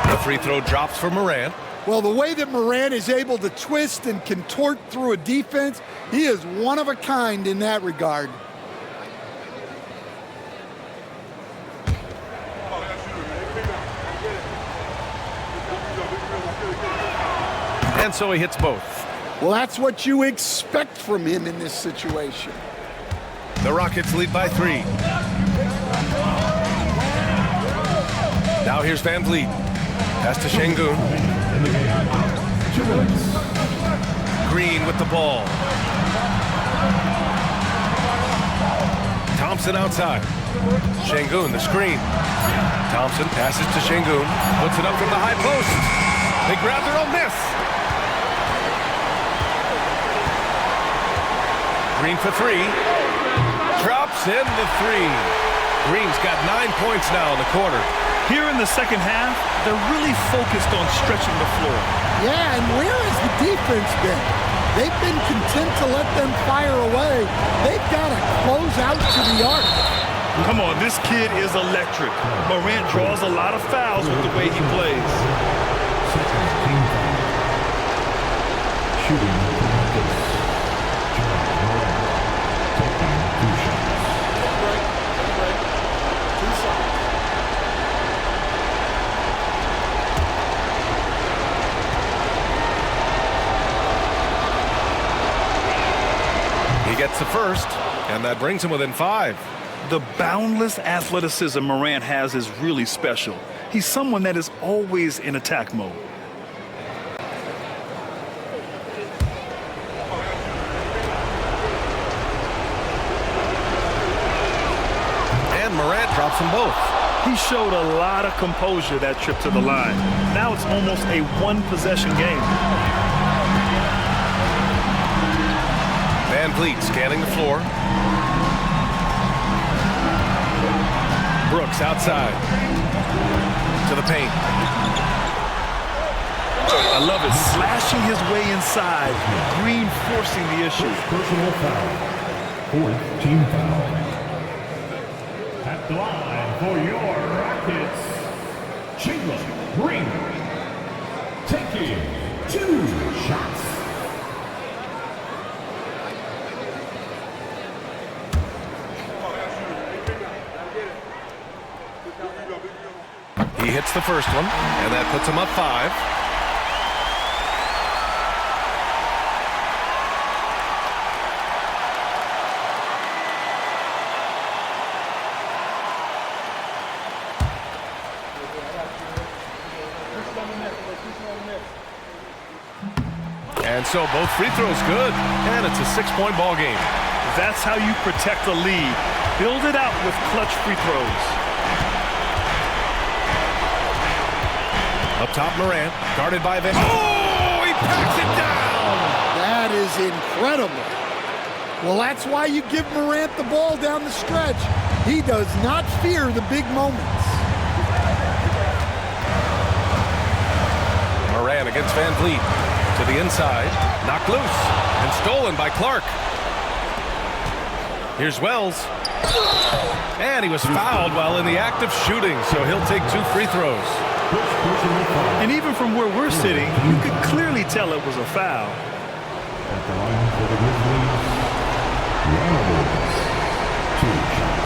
The free throw drops for Morant. Well, the way that Morant is able to twist and contort through a defense, he is one of a kind in that regard. And so he hits both. Well, that's what you expect from him in this situation. The Rockets lead by 3. Now here's Van Vliet. Pass to Şengün. Green with the ball. Thompson outside. Şengün, the screen. Thompson passes to Şengün. Puts it up from the high post. They grab their own miss. Green for 3. Drops in the 3. Green's got 9 points now in the quarter. Here in the second half, they're really focused on stretching the floor. Yeah, and where has the defense been? They've been content to let them fire away. They've got to close out to the arc. Come on, this kid is electric. Morant draws a lot of fouls with the way he plays. Shooting practice. Gets the first, and that brings him within 5. The boundless athleticism Morant has is really special. He's someone that is always in attack mode. And Morant drops them both. He showed a lot of composure that trip to the line. Now it's almost a one-possession game. Van Vliet scanning the floor. Brooks outside to the paint. I love it. Slashing his way inside. Green forcing the issue. Personal foul. Fourth team foul. At the line for your Rockets, Chandler Green. Taking 2 shots. He hits the first one, and that puts him up 5. And so both free throws good, and it's a 6-point ball game. That's how you protect a lead. Build it out with clutch free throws. Up top, Morant, guarded by Van. Oh, he packs it down! That is incredible. Well, that's why you give Morant the ball down the stretch. He does not fear the big moments. Morant against Van Vliet. To the inside, knocked loose, and stolen by Clark. Here's Wells. And he was fouled while in the act of shooting, so he'll take 2 free throws. And even from where we're sitting, you could clearly tell it was a foul. At the line for the Grizzlies, 2 shots.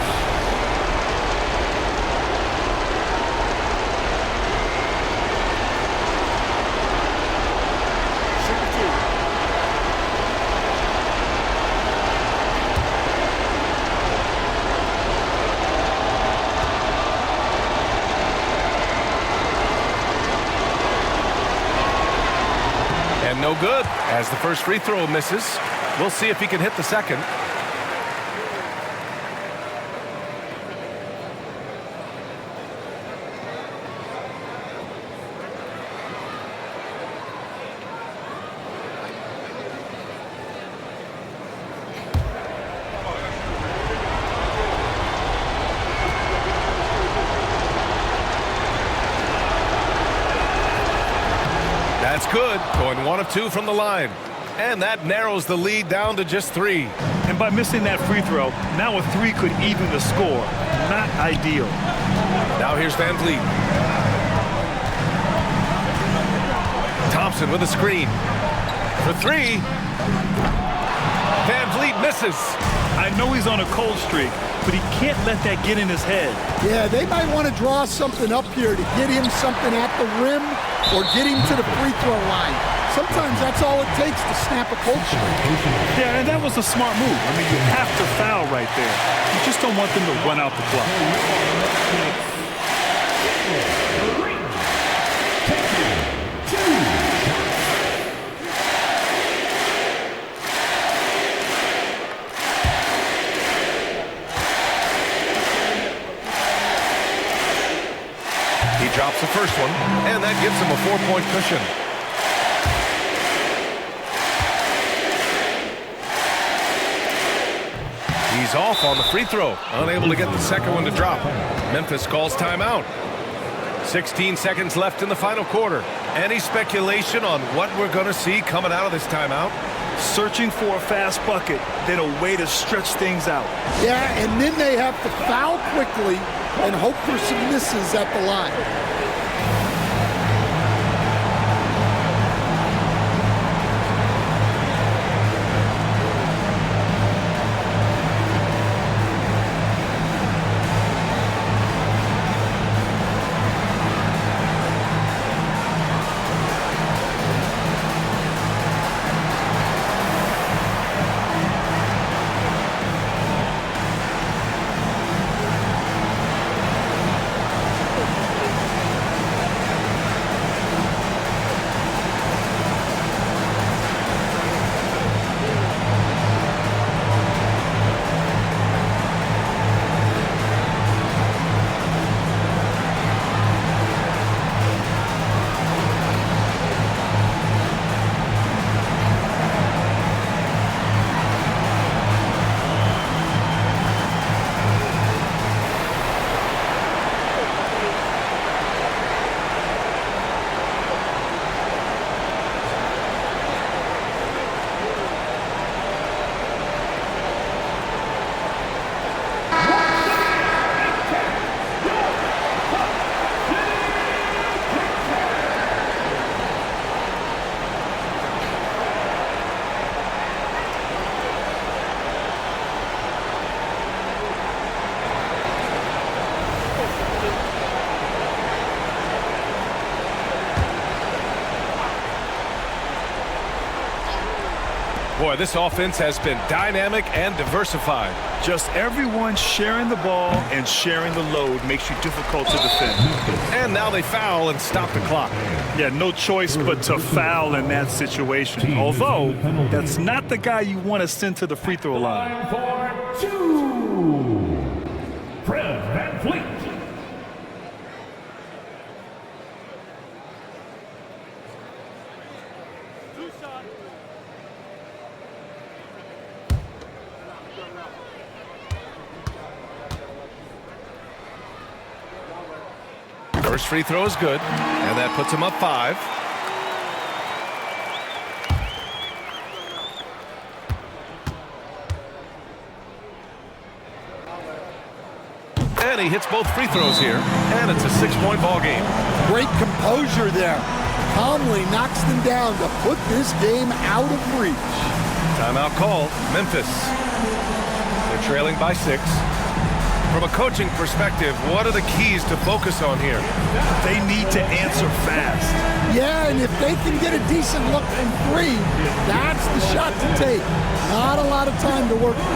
No good, as the first free throw misses. We'll see if he can hit the second. That's good, going 1 of 2 from the line. And that narrows the lead down to just 3. And by missing that free throw, now a 3 could even the score. Not ideal. Now here's Van Vliet. Thompson with a screen. For 3. Van Vliet misses. I know he's on a cold streak, but he can't let that get in his head. Yeah, they might want to draw something up here to get him something at the rim or get him to the free throw line. Sometimes that's all it takes to snap a cold streak. Yeah, and that was a smart move. I mean, you have to foul right there. You just don't want them to run out the clock. He drops the first one, and that gives him a 4-point cushion. He's off on the free throw, unable to get the second one to drop. Memphis calls timeout. 16 seconds left in the final quarter. Any speculation on what we're going to see coming out of this timeout? Searching for a fast bucket, then a way to stretch things out. Yeah, and then they have to foul quickly and hope for some misses at the line. Boy, this offense has been dynamic and diversified. Just everyone sharing the ball and sharing the load makes you difficult to defend. And now they foul and stop the clock. Yeah, no choice but to foul in that situation. Although, that's not the guy you want to send to the free throw line. For two, Van Fleet. First free throw is good, and that puts him up 5. And he hits both free throws here, and it's a 6-point ball game. Great composure there. Calmly knocks them down to put this game out of reach. Timeout called. Memphis. They're trailing by 6. From a coaching perspective, what are the keys to focus on here? They need to answer fast. Yeah, and if they can get a decent look from 3, that's the shot to take. Not a lot of time to work with.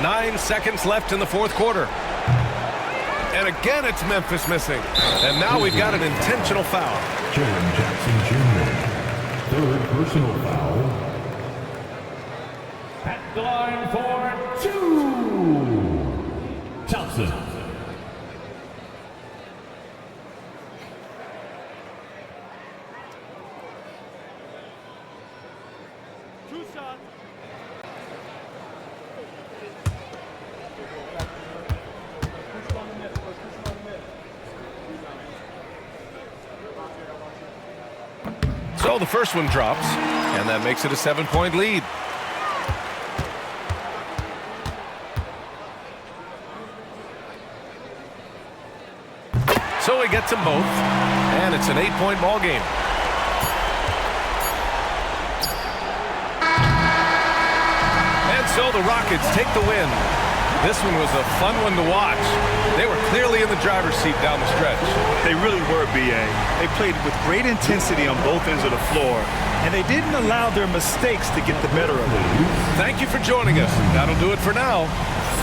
Nine seconds left in the fourth quarter. And again, it's Memphis missing. And now we've got an intentional foul. Jaren Jackson Jr. Third personal foul. At the line for 2, Thompson. So the first one drops, and that makes it a 7-point lead. So he gets them both, and it's an 8-point ball game. And so the Rockets take the win. This one was a fun one to watch. They were clearly in the driver's seat down the stretch. They really were, B.A. They played with great intensity on both ends of the floor, and they didn't allow their mistakes to get the better of them. Thank you for joining us. That'll do it for now.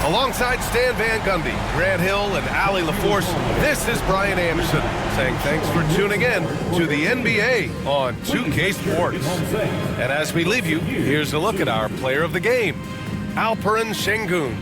Alongside Stan Van Gundy, Grant Hill, and Allie LaForce, this is Brian Anderson saying thanks for tuning in to the NBA on 2K Sports. And as we leave you, here's a look at our player of the game, Alperen Şengün.